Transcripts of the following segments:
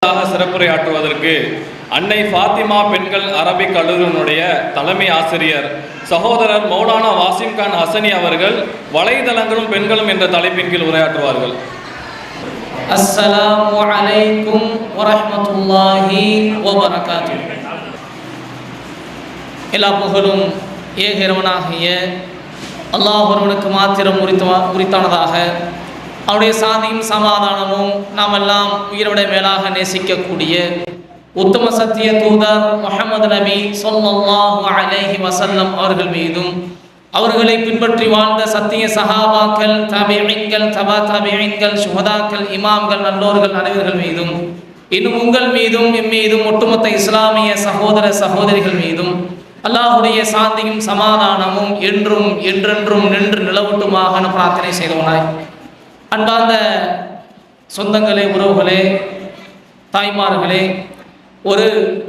சிறப்புரையாற்றுவதற்கு அன்னை ஃபாத்திமா பெண்கள் அரபிக் கல்லூரியினுடைய தலைமை ஆசிரியர் சகோதரர் மௌலானா வாசிம் கான் ஹசனி அவர்கள் வலைதளங்களும் பெண்களும் என்ற தலைப்பின் கீழ் உரையாற்றுவார்கள். அஸ்ஸலாமு அலைக்கும் வரஹ்மத்துல்லாஹி வபரகாத்துஹு. எல்லா புகழும் ஏக இறைவனாகிய அல்லாஹ் ஒருவனுக்கு மாத்திரம் உரித்தானதாக, அவருடைய சாந்தியும் சமாதானமும் நாம் எல்லாம் உயிரோட மேலாக நேசிக்கக்கூடிய உத்தம சத்திய தூதர் முஹம்மது நபி ஸல்லல்லாஹு அலைஹி வஸல்லம் அவர்கள் மீதும், அவர்களை பின்பற்றி வாழ்ந்த சத்திய சஹாபாக்கள், தபீஈன்கள், தபா தபீஈன்கள், சுஹதாக்கள், இமாம்கள், நல்லோர்கள் அனைவர்கள் மீதும், இன்னும் உங்கள் மீதும் எம் மீதும் ஒட்டுமொத்த இஸ்லாமிய சகோதர சகோதரிகள் மீதும் அல்லாஹுடைய சாந்தியும் சமாதானமும் என்றும் என்றென்றும் நின்று நிலவட்டுமாக பிரார்த்தனை செய்தவனாய். அன்பார்ந்த சொந்தங்களே, உறவுகளே, தாய்மார்களே, ஒரு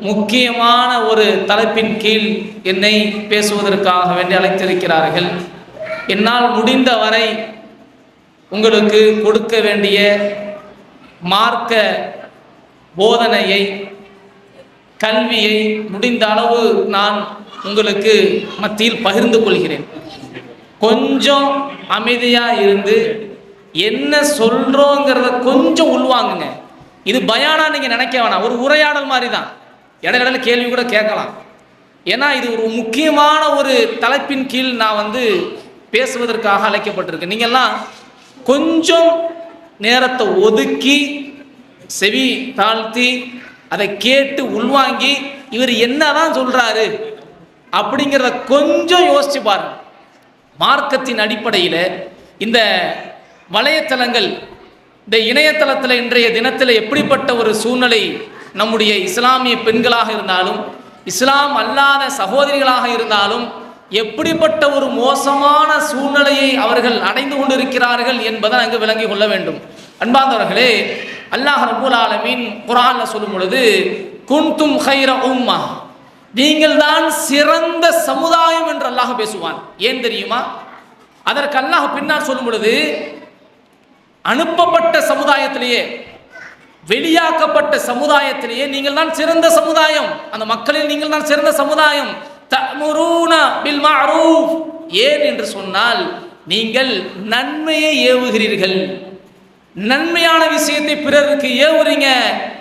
முக்கியமான ஒரு தலைப்பின் கீழ் என்னை பேசுவதற்காக வேண்டி அழைத்திருக்கிறார்கள். என்னால் முடிந்த வரை உங்களுக்கு கொடுக்க வேண்டிய மார்க்க போதனையை, கல்வியை முடிந்த அளவு நான் உங்களுக்கு மத்தியில் பகிர்ந்து கொள்கிறேன். கொஞ்சம் அமைதியாக இருந்து என்ன சொல்கிறோங்கிறத கொஞ்சம் உள்வாங்குங்க. இது பயானா நீங்கள் நினைக்க வேணாம், ஒரு உரையாடல் மாதிரி தான். இடையில கேள்வி கூட கேட்கலாம். ஏன்னா இது ஒரு முக்கியமான ஒரு தலைப்பின் கீழ் நான் பேசுவதற்காக அழைக்கப்பட்டிருக்கேன். நீங்கள்லாம் கொஞ்சம் நேரத்தை ஒதுக்கி செவி தாழ்த்தி அதை கேட்டு உள்வாங்கி இவர் என்னதான் சொல்கிறாரு அப்படிங்கிறத கொஞ்சம் யோசிச்சு பாருங்க. மார்க்கத்தின் அடிப்படையில் இந்த வலைத்தளங்கள், இந்த இணையதளத்தில் இன்றைய தினத்தில் எப்படிப்பட்ட ஒரு சூழ்நிலை நம்முடைய இஸ்லாமிய பெண்களாக இருந்தாலும் இஸ்லாம் அல்லாத சகோதரிகளாக இருந்தாலும் எப்படிப்பட்ட ஒரு மோசமான சூழ்நிலையை அவர்கள் அடைந்து கொண்டிருக்கிறார்கள் என்பதை அங்கு விளங்கி கொள்ள வேண்டும். அன்பார்ந்தவர்களே, அல்லாஹ் ரப்பல் ஆலமீன் குர்ஆன்ல சொல்லும் பொழுது, குன்தும் கைர உம்மா, நீங்கள் தான் சிறந்த சமுதாயம் என்று அல்லாஹ் பேசுவான். ஏன் தெரியுமா? அதற்கு அல்லாஹ் பின்னால் சொல்லும் பொழுது, அனுப்பப்பட்ட சமுதாயத்திலேயே, வெளியாக்கப்பட்ட சமுதாயத்திலேயே நீங்கள் தான் சிறந்த சமுதாயம், அந்த மக்களில் நீங்கள் தான் சிறந்த சமுதாயம். தஅமுரூன பில் மஅரூஃப், ஏன் என்று சொன்னால் நீங்கள் நன்மையை ஏவுகிறீர்கள், நன்மையான விஷயத்தை பிறருக்கு ஏவுறீங்க.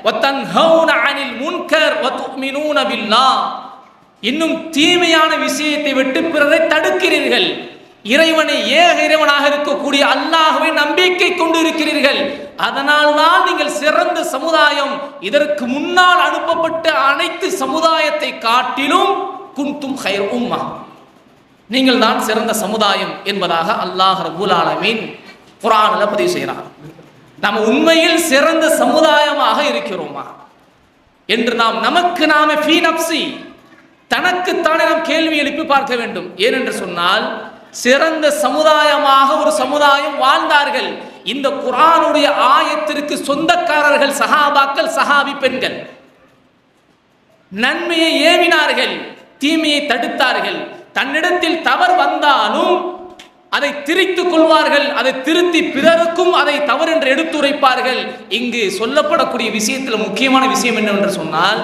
வதன்ஹவுன அனில் முன்கர் வதுமினூன பில்லாஹ், இன்னும் தீமையான விஷயத்தை விட்டு பிறரை தடுக்கிறீர்கள். இறைவனை, ஏக இறைவனாக இருக்கக்கூடிய அல்லாஹ்வை நம்பிக்கை கொண்டு இருக்கிறீர்கள். அதனால் தான் நீங்கள் சிறந்த சமுதாயம். இதற்கு முன்னால் அனுப்பப்பட்ட அனைத்து சமுதாயத்தை காட்டிலும் குன்தும் கைர் உம்மா, நீங்கள் தான் சிறந்த சமுதாயம் என்பதாக அல்லாஹ் ரப்பல் ஆலமீன் குர்ஆனில் பதிவு செய்கிறார். நாம் உண்மையில் சிறந்த சமுதாயமாக இருக்கிறோமா என்று நமக்கு நாமே ஃபீ நப்சி, தனக்குத்தானே நாம் கேள்வி எழுப்பி பார்க்க வேண்டும். ஏனென்று சொன்னால், சிறந்த சமுதாயமாக ஒரு சமுதாயம் வாழ்ந்தார்கள். இந்த குர்ஆனுடைய ஆயத்திற்கு சொந்தக்காரர்கள் சஹாபாக்கள், சஹாபி பெண்கள். நன்மையை ஏவினார்கள், தீமையை தடுத்தார்கள். தன்னிடத்தில் தவறு வந்தாலும் அதை திரித்துக் கொள்வார்கள், அதை திருத்தி பிறருக்கும் அதை தவறு என்று எடுத்துரைப்பார்கள். இங்கு சொல்லப்படக்கூடிய விஷயத்தில் முக்கியமான விஷயம் என்னவென்று சொன்னால்,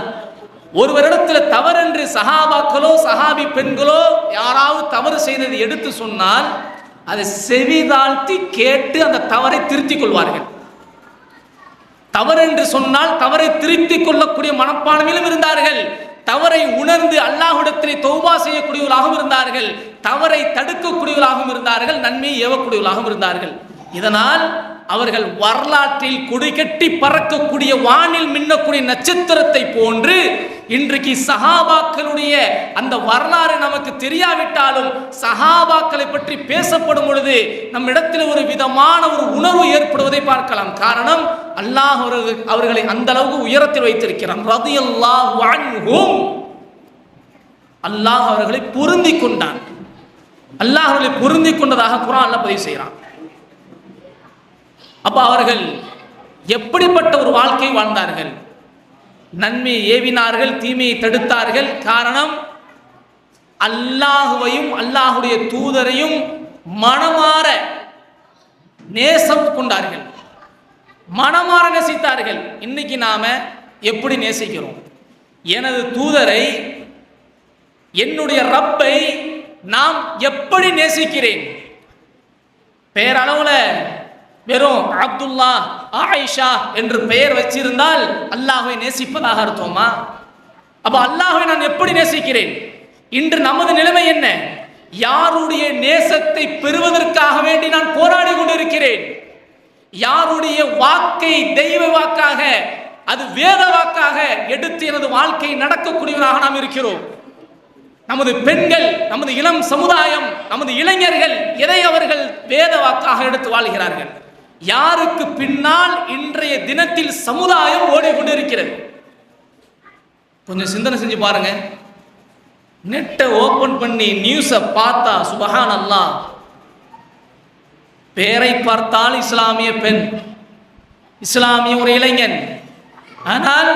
ஒருவரிடத்தில் தவறென்று சஹாபாக்களோ சஹாபி பெண்களோ யாராவது தவறு செய்ததை எடுத்து சொன்னால் அதை செவிதாழ்த்தி கேட்டு அந்த தவறை திருத்திக் கொள்வார்கள். தவறென்று சொன்னால் தவறை திருத்திக் கொள்ளக்கூடிய மனப்பான்மையிலும் இருந்தார்கள். தவறை உணர்ந்து அல்லாஹ்விடத்திலே தௌபா செய்யக்கூடியவர்களாகவும் இருந்தார்கள். தவறை தடுக்கக்கூடியவர்களாகவும் இருந்தார்கள். நன்மையை ஏவக்கூடியவர்களாகவும் இருந்தார்கள். இதனால் அவர்கள் வரலாற்றில் கொடிகட்டி பறக்கக்கூடிய, வானில் மின்னக்கூடிய நட்சத்திரத்தை போன்று இன்றைக்கு சஹாபாக்களுடைய அந்த வரலாறு நமக்கு தெரியாவிட்டாலும் சஹாபாக்களை பற்றி பேசப்படும் பொழுது நம் இடத்தில் ஒரு விதமான ஒரு உணர்வு ஏற்படுவதை பார்க்கலாம். காரணம், அல்லாஹ் அவர்களை அந்த அளவுக்கு உயரத்தில் வைத்திருக்கிறான். ரலியல்லாஹு அன்ஹும், அல்லாஹ் அவர்களை பொருந்தி கொண்டான். அல்லாஹ் அவர்களை பொருந்தி கொண்டதாக குர்ஆன்ல பதிவு செய்கிறான். அப்ப அவர்கள் எப்படிப்பட்ட ஒரு வாழ்க்கை வாழ்ந்தார்கள்? நன்மையை ஏவினார்கள், தீமையை தடுத்தார்கள். காரணம், அல்லாஹுவையும் அல்லாஹுடைய தூதரையும் மனமாற நேசம் கொண்டார்கள், மனமாற நேசித்தார்கள். இன்னைக்கு நாம எப்படி நேசிக்கிறோம்? எனது தூதரை, என்னுடைய ரப்பை நாம் எப்படி நேசிக்கிறேன்? பெயரளவுல வெறும் அப்துல்லா, ஆயிஷா என்று பெயர் வச்சிருந்தால் அல்லாஹ்வை நேசிப்பதாக அர்த்தமா? அப்ப அல்லாஹ்வை நான் எப்படி நேசிக்கிறேன்? இன்று நமது நிலைமை என்ன? யாருடைய நேசத்தை பெறுவதற்காக வேண்டி நான் போராடி கொண்டிருக்கிறேன்? யாருடைய வாக்கை தெய்வ வாக்காக, அது வேத வாக்காக எடுத்து எனது வாழ்க்கை நடக்கக்கூடியவராக நாம் இருக்கிறோம்? நமது பெண்கள், நமது இளம் சமுதாயம், நமது இளைஞர்கள் எதை அவர்கள் வேத வாக்காக எடுத்து வாழ்கிறார்கள்? யாருக்கு பின்னால் இன்றைய தினத்தில் சமுதாயம் ஓடிக்கொண்டிருக்கிறது? கொஞ்சம் சிந்தனை செஞ்சு பாருங்க. நெட்டை ஓபன் பண்ணி நியூஸை பார்த்தா சுபஹான் அல்லாஹ், பேரை பார்த்தால் இஸ்லாமிய பெண், இஸ்லாமிய ஒரு இளைஞன், ஆனால்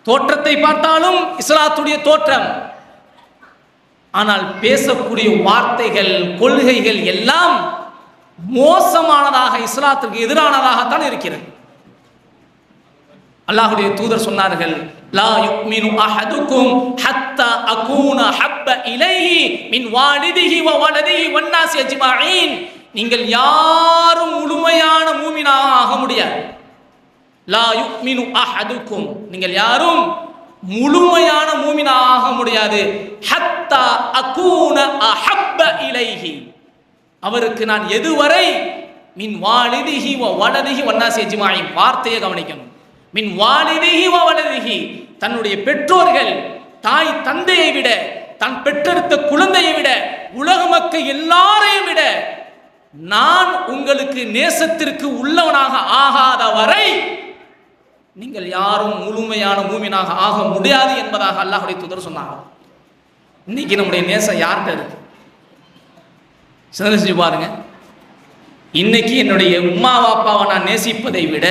தோற்றத்தை பார்த்தாலும் இஸ்லாத்துடைய தோற்றம், ஆனால் பேசக்கூடிய வார்த்தைகள், கொள்கைகள் எல்லாம் மோசமானதாக, இஸ்லாத்துக்கு எதிரானதாகத்தான் இருக்கிறது. அல்லாஹ்வுடைய தூதர் சொன்னார்கள், லா யுக்மினு அஹதுக்கும் ஹத்தா அகூன ஹப்ப இலைஹி மின் வாலிதிஹி வ வலதிஹி வன்னாஸி அஜ்மஈன். நீங்கள் யாரும் முழுமையான மூமினாக ஆக முடியாது. லா யுக்மினு அஹதுக்கும், நீங்கள் யாரும் முழுமையான மூமினாக ஆக முடியாது. ஹத்தா அகூன அஹப்ப இலைஹி, அவருக்கு நான் எதுவரை, மின் வாலிதிஹி வ வலதிஹி வன்னாஸி அஜ்மஈன். வார்த்தையை கவனிக்கணும். மின் வாலிதிஹி வ வலதிஹி, தன்னுடைய பெற்றோர்கள், தாய் தந்தையை விட, தான் பெற்றெடுத்த குழந்தையை விட, உலக மக்கள் எல்லாரையும் விட நான் உங்களுக்கு நேசத்திற்கு உள்ளவனாக ஆகாத வரை நீங்கள் யாரும் முழுமையான மூமினாக ஆக முடியாது என்பதாக அல்லாஹ்வுடைய தூதர் சொன்னாங்க. இன்னைக்கு நம்முடைய நேசம் யார்கிட்ட இருக்கு? சிந்தனை செஞ்சு பாருங்க. இன்னைக்கு என்னுடைய உம்மா பாப்பாவை நான் நேசிப்பதை விட,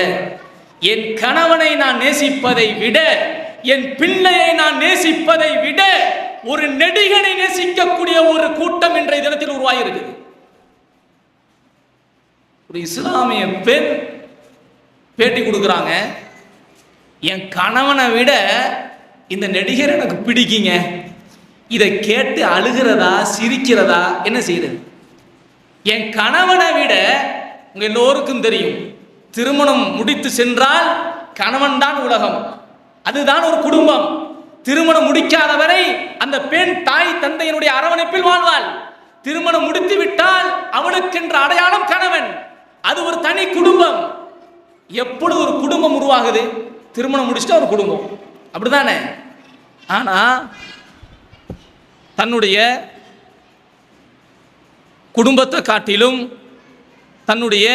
என் கணவனை நான் நேசிப்பதை விட, என் பிள்ளையை நான் நேசிப்பதை விட ஒரு நெடிகனை நேசிக்கக்கூடிய ஒரு கூட்டம் இன்றைய தினத்தில் உருவாகியிருக்கு. ஒரு இஸ்லாமிய பெண் பேட்டி கொடுக்குறாங்க, என் கணவனை விட இந்த நடிகர் எனக்கு பிடிக்குங்க. இதை கேட்டு அழுகிறதா சிரிக்கிறதா என்ன செய்யுது? என் கணவனை விட, உங்க எல்லோருக்கும் தெரியும், திருமணம் முடித்து சென்றால் கணவன் தான் உலகம், அதுதான் ஒரு குடும்பம். திருமணம் முடிக்காதவரை அந்த பெண் தாய் தந்தையினுடைய அரவணைப்பில் வாழ்வாள். திருமணம் முடித்து விட்டால் அவளுக்கென்ற அடையாளம் கணவன், அது ஒரு தனி குடும்பம். எப்பொழுது ஒரு குடும்பம் உருவாகுது? திருமணம் முடிச்சுட்டா ஒரு குடும்பம், அப்படிதானே? ஆனா தன்னுடைய குடும்பத்தை காட்டிலும், தன்னுடைய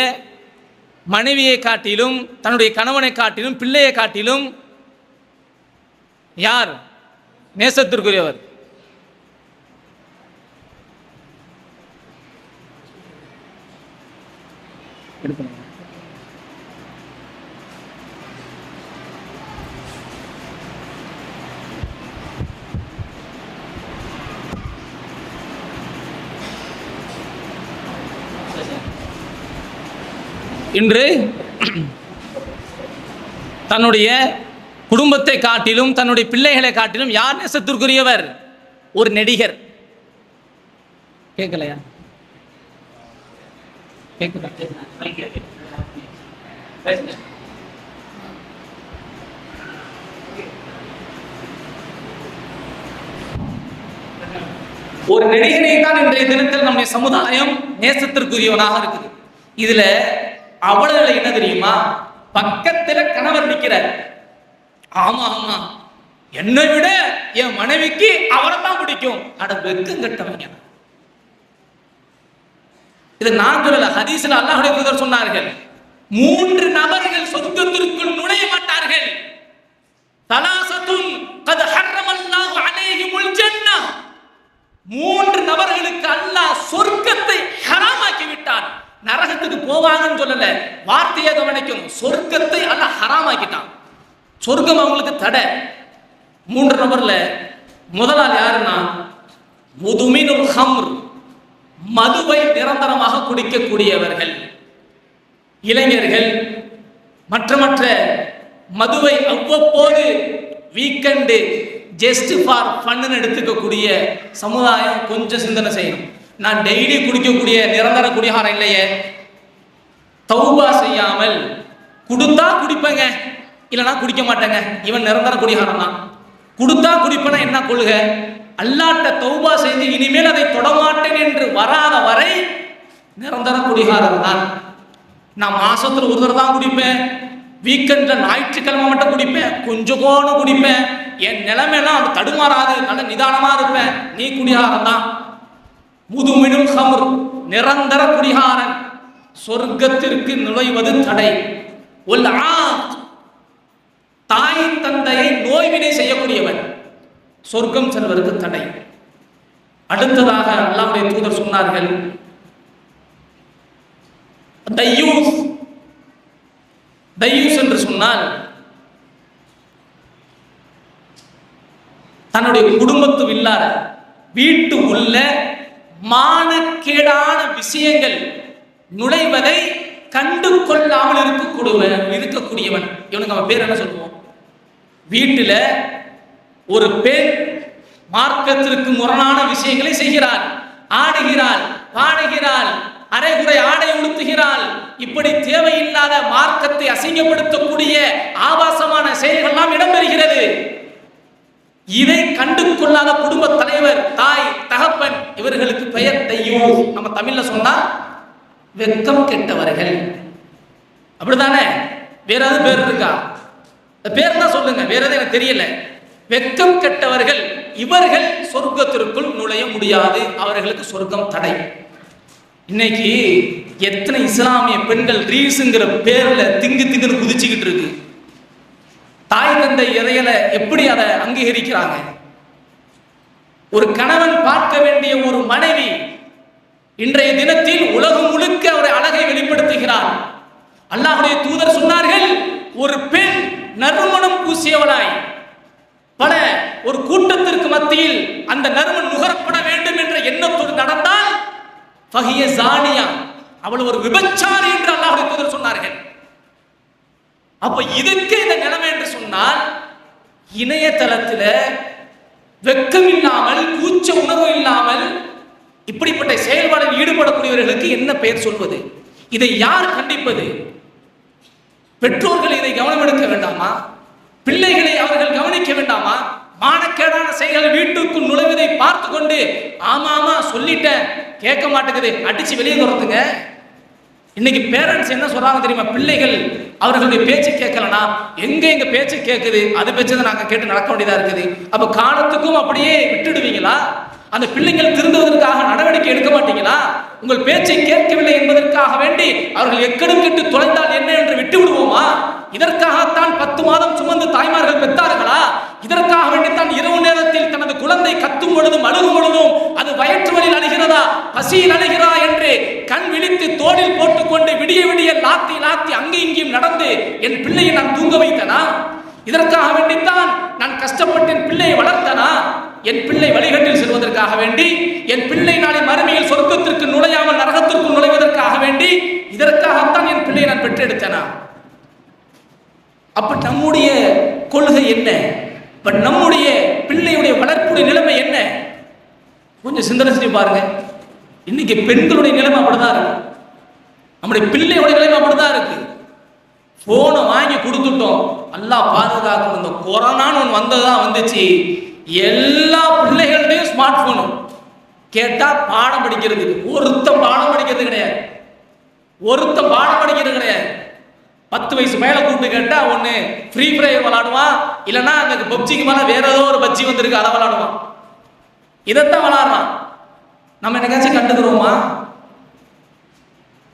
மனைவியை காட்டிலும், தன்னுடைய கணவனை காட்டிலும், பிள்ளையை காட்டிலும் யார் நேசத்திற்குரியவர்? இன்று தன்னுடைய குடும்பத்தை காட்டிலும், தன்னுடைய பிள்ளைகளை காட்டிலும் யார் நேசத்திற்குரியவர்? ஒரு நடிகர். கேட்கலையா? கேட்குதா? ஒரு நடிகனை தான் இன்றைய தினத்தில் நம்முடைய சமுதாயம் நேசத்திற்குரியவனாக இருக்குது. இதுல அவளை என்ன தெரியுமா? பக்கத்துல கணவர் நிற்கிறார். ஆமா ஆமா, என்னை விட என் மனைவிக்கு அவரை தான் பிடிக்கும். அட வெக்கம் கட்டவங்க. இது நான் சொல்லல, ஹதீஸ்ல அல்லாஹ்வுடைய தூதர் சொன்னார்கள், 3 நபர்கள் சொர்க்கத்திற்குள் நுழைய மாட்டார்கள். தலாசத்துன் கத் ஹர்ரமல்லாஹு அலைஹிமுல் ஜன்னah, 3 நபர்களுக்கு அல்லாஹ் சொர்க்கத்தை ஹராமாக்கி விட்டான். நரகத்துக்கு போவாங்கன்னு சொல்லல, வார்த்தையை கவனிக்கணும். சொர்க்கத்தை அல்லாஹ் ஹராமாக்கிட்டான். சொர்க்கம் அவங்களுக்கு தடை. 3 நபர்ல முதலாள் யாருன்னா, முதுமினுல் ஹம்ர், மதுவை நிரந்தரமாக குடிக்கக்கூடியவர்கள், இளைஞர்கள், மற்ற மதுவை அவ்வப்போது வீக்கெண்டு ஜஸ்ட் ஃபார் ஃபன்னு எடுத்துக்கக்கூடிய சமுதாயம் கொஞ்சம் சிந்தனை செய்யணும். நான் டெய்லி குடிக்கக்கூடிய நிரந்தர குடிகாரம் இல்லையே, தௌபா செய்யாமல் கொடுத்தா குடிப்பேங்க, இல்லைனா குடிக்க மாட்டேங்க, இவன் நிரந்தர குடிகாரம் தான். கொடுத்தா குடிப்பேனா என்ன கொள்க? அல்லாட்ட தௌபா செய்து இனிமேல் அதை தொடமாட்டேன் என்று வராத வரை நிரந்தர குடிகாரம் தான். நான் மாசத்துல ஒரு தடவை தான் குடிப்பேன், வீக்கெண்ட்ல ஞாயிற்றுக்கிழமை மட்டும் குடிப்பேன், கொஞ்சம் கோணம் குடிப்பேன், என் நிலைமையெல்லாம் அது தடுமாறாது, நல்ல நிதானமா இருப்பேன், நீ குடிகாரம் தான். முதுமினும் ஹம்ர், நிரந்தர குடிகாரன், சொர்க்கத்திற்கு நுழைவது தடை. தாய் தந்தையை நோய்வினை செய்யக்கூடியவன் சொர்க்கம் செல்வதற்கு தடை. அடுத்ததாக அல்லாஹ்வுடைய தூதர் சொன்னார்கள், தையூஸ் என்று சொன்னால் தன்னுடைய குடும்பத்து இல்லாத வீட்டு உள்ள மானக்கேடான விஷயங்கள் நுழைவதை கண்டு கொள்ளாமல் இருக்கக்கூடியவன். இவனுக்கு அவன் பேர் என்ன சொல்லுவோம்? வீட்டில் ஒரு பெண் மார்க்கத்திற்கு முரணான விஷயங்களை செய்கிறாள், ஆடுகிறாள், பாடுகிறாள், அரைகுறை ஆடை உடுத்துகிறாள், இப்படி தேவையில்லாத மார்க்கத்தை அசிங்கப்படுத்தக்கூடிய ஆபாசமான செயல்கள்லாம் இடம்பெறுகிறது. இதை கண்டு கொள்ளாத குடும்ப தலைவர், தாய், தகப்பன், இவர்களுக்கு பெயர் தையூஸ். நம்ம தமிழ்ல சொன்னா வெக்கம் கெட்டவர்கள், அப்படிதானே? வேற ஏதாவது பேர் இருக்கா? பேர் தான் சொல்லுங்க, வேற எதுவும் எனக்கு தெரியல. வெக்கம் கெட்டவர்கள் இவர்கள் சொர்க்கத்திற்குள் நுழைய முடியாது, அவர்களுக்கு சொர்க்கம் தடை. இன்னைக்கு எத்தனை இஸ்லாமிய பெண்கள் ரீல்ஸுங்கிற பேர்ல திங்குன்னு குதிச்சுக்கிட்டு இருக்கு. தாய் தந்தை இறையல எப்படி அதை அங்கீகரிக்கிறாங்க? ஒரு கணவன் பார்க்க வேண்டிய ஒரு மனைவி இன்றைய தினத்தில் உலகம் முழுக்க அவருடைய அழகை வெளிப்படுத்துகிறார். அல்லாஹ்வுடைய தூதர் சொன்னார்கள், ஒரு பெண் நறுமணம் பூசியவளாய் பல ஒரு கூட்டத்திற்கு மத்தியில் அந்த நறுமணம் நுகரப்பட வேண்டும் என்ற எண்ணத்தோடு நடந்தால் ஃபஹிய ஜானியா, அவள் ஒரு விபச்சாரி என்று அல்லாஹ்வுடைய தூதர் சொன்னார்கள். அப்ப இதுக்கு இந்த நிலைமை என்று சொன்னால், இணையதளத்தில் வெக்கம் இல்லாமல் கூச்ச உணர்வு இல்லாமல் இப்படிப்பட்ட செயல்பாடில் ஈடுபடக்கூடியவர்களுக்கு என்ன பெயர் சொல்வது? இதை யார் கண்டிப்பது? பெற்றோர்கள் இதை கவனம் எடுக்க வேண்டாமா? பிள்ளைகளை அவர்கள் கவனிக்க வேண்டாமா? மானக்கேடான செயல்கள் வீட்டுக்குள் நுழைவதை பார்த்து கொண்டு ஆமா சொல்லிட்டேன் கேட்க மாட்டேங்குது, அடிச்சு வெளியே துரத்துங்க. இன்னைக்கு பேரண்ட்ஸ் என்ன சொல்றாங்க தெரியுமா? பிள்ளைகள் அவர்களுடைய பேச்சு கேட்கலனா எங்க பேச்சு கேட்குது, அது பேச்சதை நாங்க கேட்டு நடக்க வேண்டியதா இருக்குது. அப்ப காலத்துக்கும் அப்படியே விட்டுடுவீங்களா? அந்த பிள்ளைகள் திருந்துவதற்காக நடவடிக்கை எடுக்க மாட்டீங்களா? உங்கள் பேச்சை கேட்கவில்லை என்பதற்காக வேண்டி அவர்கள் எக்கடும் கெட்டு தொலைந்தால் என்ன என்று விட்டு விடுவோமா? இதற்காகத்தான் 10 மாதம் சுமந்து தாய்மார்கள் பெற்றார்களா? இதற்காக வேண்டித்தான் இரவு நேரத்தில் தனது குழந்தை கத்தும் பொழுதும் அழுகும் பொழுதும் அது வயிற்று வலியில் அழுகிறதா, பசியில் அழுகிறா என்று கண் விழித்து தோளில் போட்டுக்கொண்டு விடிய விடிய லாத்தி அங்கே இங்கேயும் நடந்து என் பிள்ளையை நான் தூங்க வைத்தனா? இதற்காக வேண்டித்தான் நான் கஷ்டப்பட்டு என் பிள்ளையை வளர்த்தனா? என் பிள்ளை வழிகட்டில் செல்வதற்காக வேண்டி, என் பிள்ளை நாளை மறுமையில் சொர்க்கத்திற்கு நுழையாமல் நரகத்திற்கு நுழைவதற்காக வேண்டி, இதற்காகத்தான் என் பிள்ளையை நான் பெற்றெடுத்தனா? அப்ப நம்முடைய கொள்கை என்ன? இப்ப நம்முடைய பிள்ளையுடைய வளர்ப்புடைய நிலைமை என்ன? கொஞ்சம் சிந்தனை செஞ்சு பாருங்க. இன்னைக்கு பெண்களுடைய நிலைமை அப்படிதான் இருக்கு, நம்முடைய பிள்ளையுடைய நிலைமை அப்படிதான் இருக்கு. போனை வாங்கி கொடுத்துட்டோம், அல்லாஹ் பாதுகாக்கணும். இந்த கொரோனான்னு ஒன்று வந்ததான் வந்துச்சு, எல்லா பிள்ளைகள்டையும் ஸ்மார்ட் போனு. கேட்டா பாடம் படிக்கிறதுக்கு ஒருத்தம் பாடம் படிக்கிறது கிடையாது, 10 வயசு மேல கூப்பிட்டு கேட்டா ஒன்னு ஃப்ரீ ஃபயர் விளாடுவான், இல்லைன்னா அந்த பப்ஜிக்கு மேல வேற ஏதோ ஒரு பப்ஜி வந்திருக்கு அதை விளாடுவான். இதைத்தான் விளாடுறான். நம்ம என்னைக்காச்சும் கண்டுக்கிறோமா?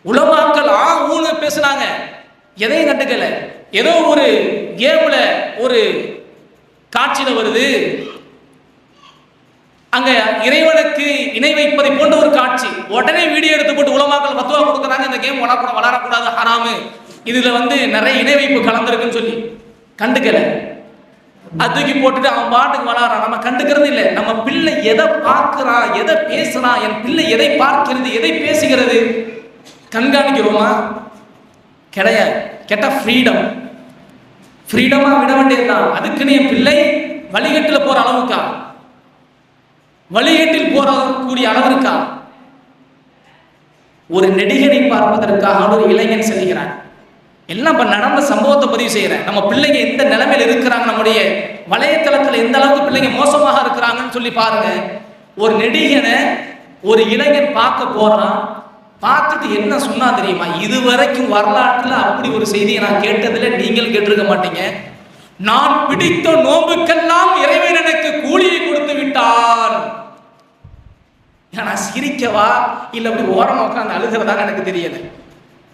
உலமாக்கள் ஊன்னு பேசுனாங்க, எதையும் கண்டுக்கல. ஏதோ ஒரு கேம்ல ஒரு காட்சியில வருது, அங்க இறைவனுக்கு இணை வைப்பதை போன்ற ஒரு காட்சி, உடனே வீடியோ எடுத்து போட்டு உலமாக்கள் ஃபத்வா கொடுக்குறாங்க, இந்த கேம் வளரக்கூடாது, ஹராமு, இதுல நிறைய இணை வைப்பு கலந்துருக்குன்னு சொல்லி கண்டுக்கல. அதுக்கு போட்டுட்டு அவன் பாட்டுக்கு வளரான். நம்ம கண்டுக்கிறது இல்லை. நம்ம பிள்ளை எதை பார்க்கிறான், எதை பேசுறான், என் பிள்ளை எதை பார்க்கிறது, எதை பேசுகிறது கண்காணிக்கிறோமா? கிடையாது. கேட்டா ஃப்ரீடம். ஃப்ரீடமா விட வேண்டியதுதான். அதுக்குன்னு என் பிள்ளை வழிகட்டில் போற அளவுக்கா, வழிகட்டில் போறக்கூடிய அளவிற்கா? ஒரு நடிகனை பார்ப்பதற்காக ஒரு இளைஞன் செல்கிறான். எல்லாம் நடந்த சம்பவத்தை பதிவு செய்யறேன். நம்ம பிள்ளைங்க எந்த நிலைமையில இருக்கிறாங்க, நம்முடைய வலைத்தளத்தில் எந்த அளவுக்கு பிள்ளைங்க மோசமாக இருக்கிறாங்கன்னு சொல்லி பாருங்க. ஒரு நடிகனை ஒரு இளைஞன் பார்க்க போறான். பார்த்துட்டு என்ன சொன்னா தெரியுமா? இதுவரைக்கும் வரலாற்றில் அப்படி ஒரு செய்தியை நான் கேட்டதில்லை, நீங்கள் கேட்டிருக்க மாட்டீங்க. நான் பிடித்த நோம்புக்கெல்லாம் இறைவன் எனக்கு கூலியை கொடுத்து விட்டான். நான் சிரிக்கவா இல்ல அப்படி ஓரமா உட்கார்ந்து அழுகிறதா எனக்கு தெரியல.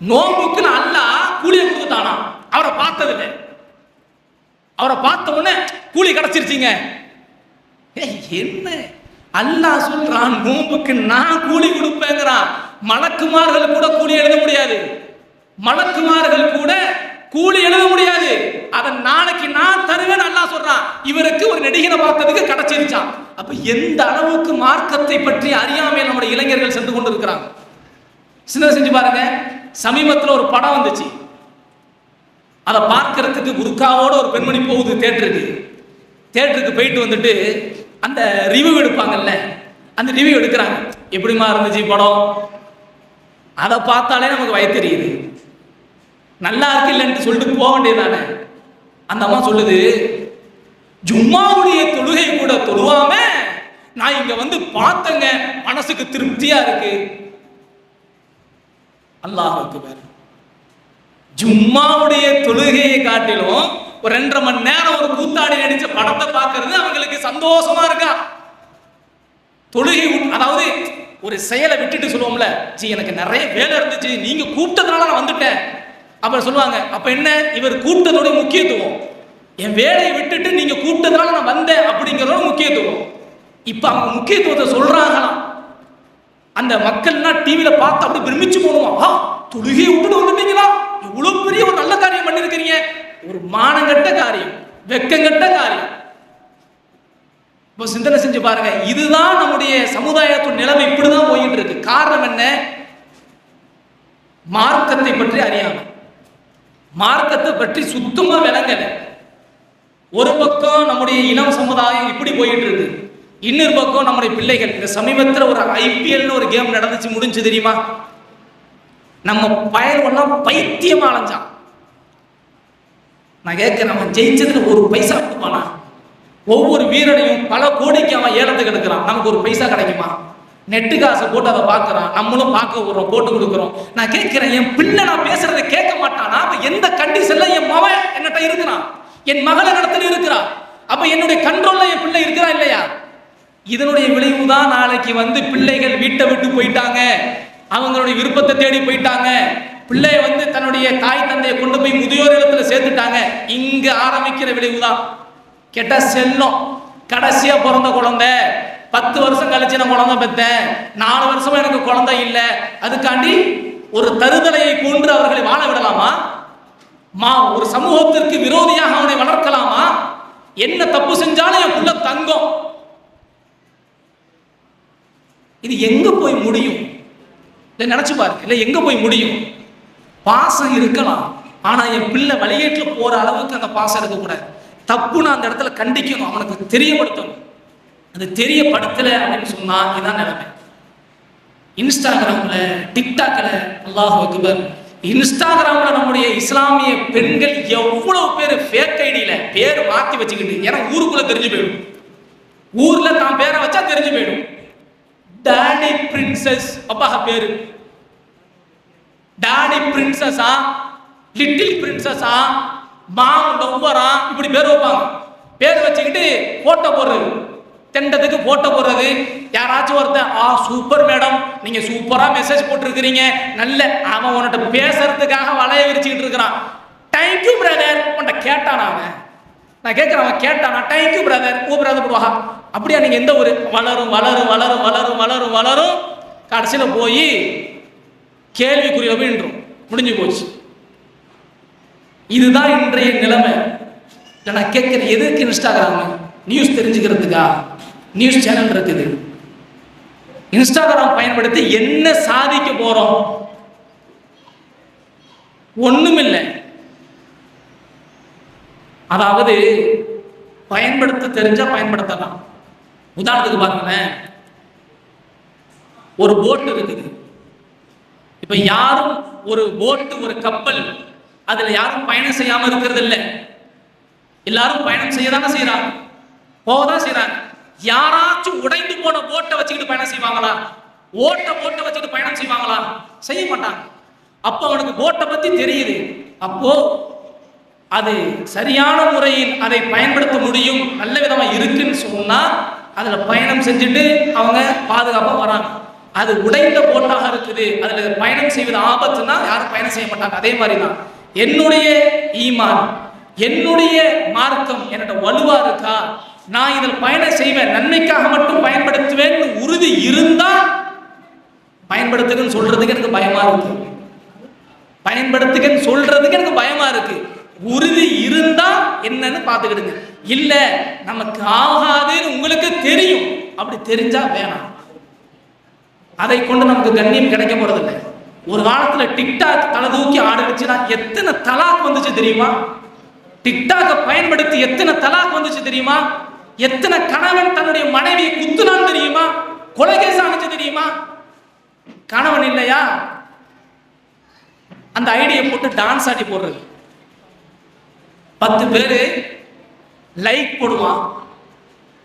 நோம்புக்கு அல்லாஹ் கூலியை கொடுத்துட்டானா? அவரை பார்த்ததில்லை. அவரை பார்த்த உடனே கூலி கிடைச்சிருச்சுங்க. என்ன அல்லாஹ் சொல்றான், நோம்புக்கு நான் கூலி கொடுப்பேங்கிறான். மலக்குமார்கள் கூட கூலி எழுத முடியாது. மலக்குமார்கள் கூட கூலி எழுத முடியாது. அதை நாளைக்கு நான் தருவேன் அல்லாஹ் சொல்றான். இவருக்கு ஒரு நடிகனை பார்த்ததுக்கு கிடைச்சிருச்சான். அப்ப எந்த அளவுக்கு மார்க்கத்தை பற்றி அறியாமையில் நம்முடைய இளைஞர்கள் சென்று கொண்டு இருக்கிறாங்க. சின்ன செஞ்சு பாருங்க. சமீபத்தில் ஒரு படம் வந்துச்சு. அதை பார்க்கறதுக்கு புர்காவோட ஒரு பெண்மணி போகுது தியேட்டருக்கு. தியேட்டருக்கு போயிட்டு வந்துட்டு அந்த ரிவ்யூ எடுப்பாங்கல்ல, அந்த ரிவ்யூ எடுக்கிறாங்க. எப்படிமா இருந்துச்சு படம்? அதை பார்த்தாலே நமக்கு வய தெரியுது. நல்லா இருக்கு இல்லைன்னு சொல்லிட்டு போக வேண்டியதானே. அந்த அம்மா சொல்லுது, ஜும்மாவுடைய தொழுகை கூட தொழுவாம நான் இங்க வந்து பார்த்தங்க, மனசுக்கு திருப்தியா இருக்கு. அல்லாஹ் அக்பர். ஜும்மாவுடைய தொழுகையை காட்டிலும் ஒரு 2.5 மணி நேரம் ஒரு கூத்தாடி நடிச்ச படத்தை பார்க்கறது அவங்களுக்கு சந்தோஷமா இருக்கா? தொழுகை, அதாவது ஒரு செயலை விட்டுட்டு சொல்லுவோம்ல, ஜி எனக்கு நிறைய வேலை இருந்துச்சு, நீங்க கூப்பிட்டதுனால நான் வந்துட்டேன். அப்புறம் சொல்லுவாங்க, அப்ப என்ன இவர் கூப்பிட்டதோட முக்கியத்துவம், என் வேலையை விட்டுட்டு நீங்க கூப்பிட்டதுனால நான் வந்தேன் அப்படிங்கிறதோட முக்கியத்துவம். இப்ப அவங்க முக்கியத்துவத்தை சொல்றாங்களாம். அந்த மக்கள்லாம் டிவியில பார்த்து அப்படி பிரமிச்சு போடுவான். தொழுகையை விட்டுட்டு வந்துட்டீங்களா? இவ்வளவு பெரிய ஒரு நல்ல காரியம் பண்ணிருக்கிறீங்க. ஒரு மானங்கட்ட காரியம், வெக்கங்கட்ட காரியம். இப்போ சிந்தனை செஞ்சு பாருங்க. இதுதான் நம்முடைய சமுதாயத்தின் நிலைமை. இப்படிதான் போயிட்டு இருக்கு. காரணம் என்ன? மார்க்கத்தை பற்றி அறியாம, மார்க்கத்தை பற்றி சுத்தமா விளங்கல. ஒரு பக்கம் நம்முடைய இளம் சமுதாயம் இப்படி போயிட்டு இருக்கு, இன்னொரு பக்கம் நம்முடைய பிள்ளைகள். இந்த சமீபத்தில் ஒரு ஐபிஎல் ஒரு கேம் நடந்துச்சு, முடிஞ்சு தெரியுமா? நம்ம பயனெல்லாம் பைத்தியமா அலைஞ்சான். நான் கேட்கிறேன், அவன் ஜெயிச்சதுல ஒரு பைசா கொடுப்பானா? ஒவ்வொரு வீரனையும் பல கோடிக்கு அவன் ஏலத்துக்கு எடுக்கிறான். நமக்கு ஒரு பைசா கிடைக்குமா? நெட்டு காசு போட்டு அதை பார்க்கறான், நம்மளும் பார்க்க விடுறோம், போட்டு கொடுக்குறோம். நான் கேட்கிறேன், என் பிள்ளை நான் பேசுறதை கேட்க மாட்டானா? அப்ப எந்த கண்டிஷன்ல என் மகன் என்னட்ட இருக்கிறான், என் மகள் இடத்துல இருக்கிறான்? அப்ப என்னுடைய கண்ட்ரோல்ல என் பிள்ளை இருக்கிறா இல்லையா? இதனுடைய விளைவுதான் நாளைக்கு வந்து பிள்ளைகள் வீட்டை விட்டு போயிட்டாங்க, அவங்களுடைய விருப்பத்தை தேடி போயிட்டாங்க, பிள்ளைய வந்து தன்னுடைய தாய் தந்தையை கொண்டு போய் முதியோர் இடத்துல சேர்த்துட்டாங்க. இங்க ஆரம்பிக்கிற விளைவுதான். கேட்டா செல்லம். கடைசியா பிறந்த குழந்தை 10 வருஷம் கழிச்சு நான் குழந்தை பெற்றேன், 4 வருஷமா எனக்கு குழந்தை இல்லை, அதுக்காண்டி ஒரு தருதலையை கொன்று அவர்களை வாழ விடலாமா? ஒரு சமூகத்திற்கு விரோதியாக அவனை வளர்க்கலாமா? என்ன தப்பு செஞ்சாலும் என் புள்ள தங்கம். இது எங்க போய் முடியும்? நினைச்சு பாருங்க. இல்ல எங்க போய் முடியும்? பாசம் இருக்கலாம், ஆனா என் பிள்ளை வழிகேட்டில் போற அளவுக்கு அந்த பாசம் இருக்கக்கூடாது. தப்புன்னு அந்த இடத்துல கண்டிக்கணும், அவனுக்கு தெரியப்படுத்தணும். அது தெரியப்படுத்தல அப்படின்னு சொன்னா இதுதான் நிலைமை. இன்ஸ்டாகிராம்ல, டிக்டாக்ல, அல்லாஹ் அக்பர், இன்ஸ்டாகிராம்ல நம்முடைய இஸ்லாமிய பெண்கள் எவ்வளவு பேர் ஃபேக் ஐடியில பேர் மாத்தி வச்சுக்கிட்டு, ஏன்னா ஊருக்குள்ள தெரிஞ்சு போயிடும், ஊர்ல தான் பேரை வச்சா தெரிஞ்சு போயிடும். டாடி பிரின்சஸ் அப்பா பேரு, டாடி பிரின்சஸா, லிட்டில் பிரின்சஸா, மாம் லவ்வரா, இப்படி பேர் வைப்பாங்க. பேர் வச்சுக்கிட்டு போட்டோ போடுறது, தெண்டதுக்கு போட்டோ போடுறது. யாராச்சும் ஒருத்தன் சூப்பர் மேடம், நீங்க சூப்பரா மெசேஜ் போட்டிருக்கிறீங்க, நல்ல, அவன் உன்கிட்ட பேசுறதுக்காக வலைய விரிச்சுக்கிட்டு இருக்கிறான். தேங்க்யூ பிரதர் உன்கிட்ட கேட்டானா? அவன் நான் கேட்கிறேன், அவன் கேட்டானா? தேங்க்யூ பிரதர், பிரதர் போடுவா. அப்படியா? நீங்க எந்த ஒரு வளரும் வளரும் வளரும் வளரும் வளரும் வளரும் கடைசியில் போய் கேள்விக்குரிய போயின்றோம், முடிஞ்சு போச்சு. இதுதான் இன்றைய நிலைமை. நான் கேட்கிறேன், எதுக்கு இன்ஸ்டாகிராம்? நியூஸ் தெரிஞ்சுக்கிறதுக்கா? நியூஸ் சேனல் இருக்குது. இன்ஸ்டாகிராம் பயன்படுத்தி என்ன சாதிக்க போறோம்? ஒண்ணுமில்லை. அதாவது பயன்படுத்த தெரிஞ்சா பயன்படுத்தலாம். உதாரணத்துக்கு பாருங்களேன், ஒரு போட் இருக்குது. இப்ப யாரும் ஒரு போட்டு, ஒரு கப்பல், அதுல யாரும் பயணம் செய்யாம இருக்கிறது இல்லை. எல்லாரும் பயணம் செய்யதானே செய்யறாங்க, போகதான் செய்யறாங்க. யாராச்சும் உடைந்து போன போட்டை வச்சுக்கிட்டு பயணம் செய்வாங்களா? போட்டை வச்சுக்கிட்டு பயணம் செய்வாங்களா? செய்ய மாட்டாங்க. அப்போ அவனுக்கு போட்டை பத்தி தெரியுது. அப்போ அது சரியான முறையில் அதை பயன்படுத்த முடியும், நல்ல விதமா இருக்குன்னு சொன்னா அதுல பயணம் செஞ்சுட்டு அவங்க பாதுகாப்பா வராங்க. அது உடைந்த போட்டாக இருக்குது, அதுல பயணம் செய்வது ஆபத்துனா யாரும் பயணம் செய்ய மாட்டாங்க. அதே மாதிரிதான் என்னுடைய ஈமான், என்னுடைய மார்க்கம் என்னோட வலுவா இருக்கா, நான் இதில் பயணம் செய்வேன், நன்மைக்காக மட்டும் பயன்படுத்துவேன் உறுதி இருந்தா பயன்படுத்துகன்னு சொல்றதுக்கு எனக்கு பயமா இருக்கு. பயன்படுத்துகன்னு சொல்றதுக்கு எனக்கு பயமா இருக்கு. உறுதி இருந்தா என்னன்னு பார்த்துக்கிடுங்க. இல்ல நமக்கு ஆகாதுன்னு உங்களுக்கு தெரியும், அப்படி தெரிஞ்சா வேணாம். அதை கொண்டு நமக்கு கண்ணியம் கிடைக்க போறதில்லை. ஒரு காலத்துல டிக்டாக் தலை தூக்கி ஆடுச்சுன்னா எத்தனை தலாக் வந்துச்சு தெரியுமா? டிக்டாக்கை பயன்படுத்தி எத்தனை தலாக் வந்துச்சு தெரியுமா? எத்தனை கணவன் தன்னுடைய மனைவியை குத்துனான்னு தெரியுமா? கொலைகேஸ் ஆனிச்சு தெரியுமா? கணவன் இல்லையா, அந்த ஐடியை போட்டு டான்ஸ் ஆடி போடுறது. 10 பேரு லைக் போடுவான்,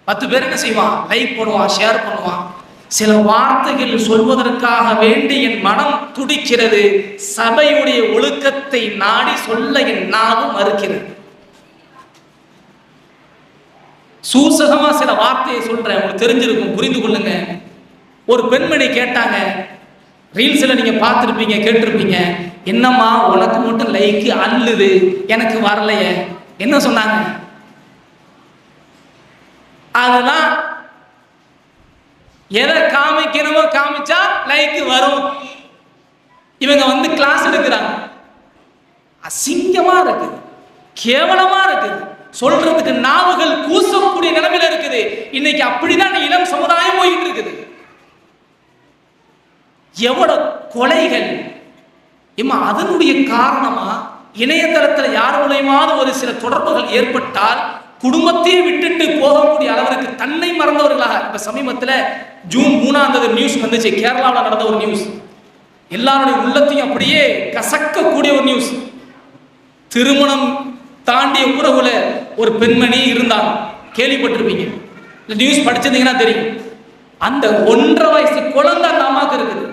10 பேர் என்ன செய்வான், லைக் போடுவான், ஷேர் பண்ணுவான். சில வார்த்தைகள் சொல்வதற்காக வேண்டி என் மனம் துடிக்கிறது, சபையுடைய ஒழுக்கத்தை நாடி சொல்ல என் நாவும் மறுக்கிறது. சூசகமா சில வார்த்தையை சொல்றேன், உங்களுக்கு தெரிஞ்சிருக்கும், புரிந்து கொள்ளுங்க. ஒரு பெண்மணி கேட்டாங்க, ரீல்ஸ்ல நீங்க பார்த்துருப்பீங்க, கேட்டிருப்பீங்க, என்னம்மா உனக்கு மட்டும் லைக் அல்லுது, எனக்கு வரலையே. என்ன சொன்னாங்க? அதெல்லாம் எதை காமிக்கணுமோ காமிச்சா லைக் வரும். இவங்க வந்து கிளாஸ் எடுக்கிறாங்க. அசிங்கமா இருக்குது, கேவலமா இருக்குது, சொல்றதுக்கு நாவுகள் கூசக்கூடிய நிலைமையில இருக்குது. இன்னைக்கு அப்படிதான் இளம் சமுதாயம் போயிட்டு இருக்குது. எவ்வளவு கொலைகள்! அதனுடைய காரணமா இணையதளத்தில் யார் மூலயமாவது ஒரு சில தொடர்புகள் ஏற்பட்டால் குடும்பத்தையே விட்டுட்டு போகக்கூடிய அளவிற்கு தன்னை மறந்தவர்களாக. இப்ப சமீபத்தில் ஜூன் 3 நியூஸ் வந்துச்சு, கேரளாவில் நடந்த ஒரு நியூஸ், எல்லாருடைய உள்ளத்தையும் அப்படியே கசக்கக்கூடிய ஒரு நியூஸ். திருமணம் தாண்டிய உறவுல ஒரு பெண்மணி இருந்தாங்க, கேள்விப்பட்டிருப்பீங்க, இந்த நியூஸ் படிச்சிருந்தீங்கன்னா தெரியும். அந்த 1.5 வயசு குழந்தை அந்த அம்மாவுக்கு இருக்குது.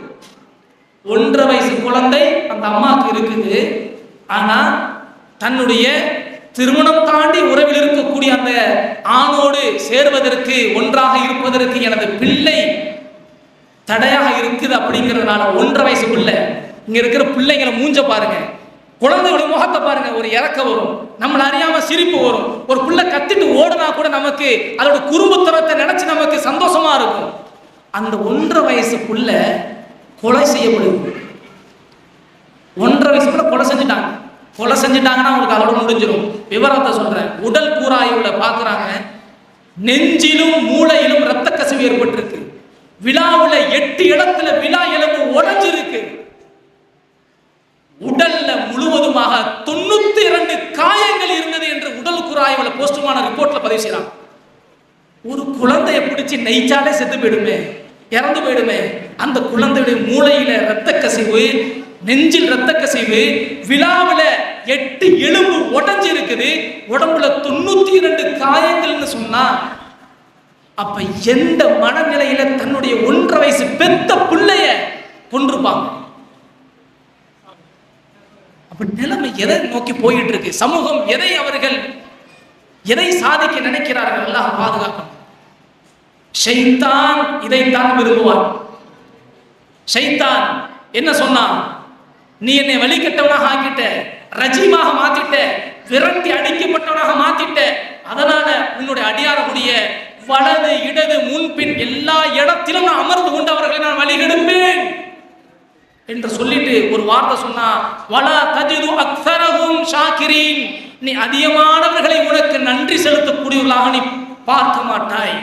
1.5 வயசு குழந்தை அந்த அம்மாவுக்கு இருக்குது. ஆனா தன்னுடைய திருமணம் தாண்டி உறவில் இருக்கக்கூடிய அந்த ஆணோடு சேர்வதற்கு, ஒன்றாக இருப்பதற்கு எனது பிள்ளை தடையாக இருக்குது அப்படிங்கிறதுனால 1.5 வயசுக்குள்ள இங்க இருக்கிற பிள்ளைங்களை மூஞ்ச பாருங்க, குழந்தைகளுடைய முகத்தை பாருங்க, ஒரு இறக்க வரும், நம்மள அறியாம சிரிப்பு வரும். ஒரு பிள்ளை கத்திட்டு ஓடுனா கூட நமக்கு அதோட குறும்புத்தனத்தை நினைச்சு நமக்கு சந்தோஷமா இருக்கும். அந்த 1.5 வயசுக்குள்ள கொலை செய்யப்படுது. 1.5 வயசுக்குள்ள கொலை செஞ்சுட்டாங்க. கொலை செஞ்சுட்டாங்கன்னா அவங்களுக்கு அதோட முடிஞ்சிடும். விவரத்தை சொல்றேன். உடல் கூராய்வுல பாக்குறாங்க, நெஞ்சிலும் மூளையிலும் ரத்த கசிவு ஏற்பட்டிருக்கு. விழாவுல 8 இடத்துல விழா எலும்பு உடைஞ்சிருக்கு. உடல்ல முழுவதுமாக 92 காயங்கள் இருந்தது என்று உடல் கூராய்வுல போஸ்ட்மார்ட்டம் ரிப்போர்ட்ல பதிவு செய்யறாங்க. ஒரு குழந்தைய பிடிச்சி நெய்ச்சாலே செத்து போயிடுமே, இறந்து போயிடுமே. அந்த குழந்தையுடைய மூளையில ரத்த கசிவு, நெஞ்சில் ரத்த கசிவு, விழாவில் 8 எலும்பு உடைஞ்சு இருக்குது, உடம்புல 92 காயங்கள்னு சொன்னா அப்ப எந்த மனநிலையில தன்னுடைய 1.5 வயசு பெத்த பிள்ளைய கொன்றுப்பாங்க? அப்ப நிலைமை எதை நோக்கி போயிட்டு இருக்கு? சமூகம் எதை சாதிக்க நினைக்கிறார்கள்? எல்லாம் பாதுகாக்கணும். ஷைத்தான் இதைத்தான் விரும்புவார். ஷைத்தான் என்ன சொன்னான்? நீ என்னை வழிகட்டவனாக ஆக்கிட்ட, ரஜீமாக மாத்திட்ட, விரட்டி அடிக்கப்பட்டவனாக மாத்திட்ட, அதனால உன்னுடைய அடியாரக்கூடிய வலது இடது முன்பின் எல்லா இடத்திலும் நான் அமர்ந்து கொண்டவர்களை நான் வழிகெடுப்பேன் என்று சொல்லிட்டு ஒரு வார்த்தை சொன்னா, வலா தஜிது அக்ஸரஹும் ஷாக்கிரீன், நீ அதிகமானவர்களை உனக்கு நன்றி செலுத்தக்கூடியவர்களாக நீ பார்க்க மாட்டாய்,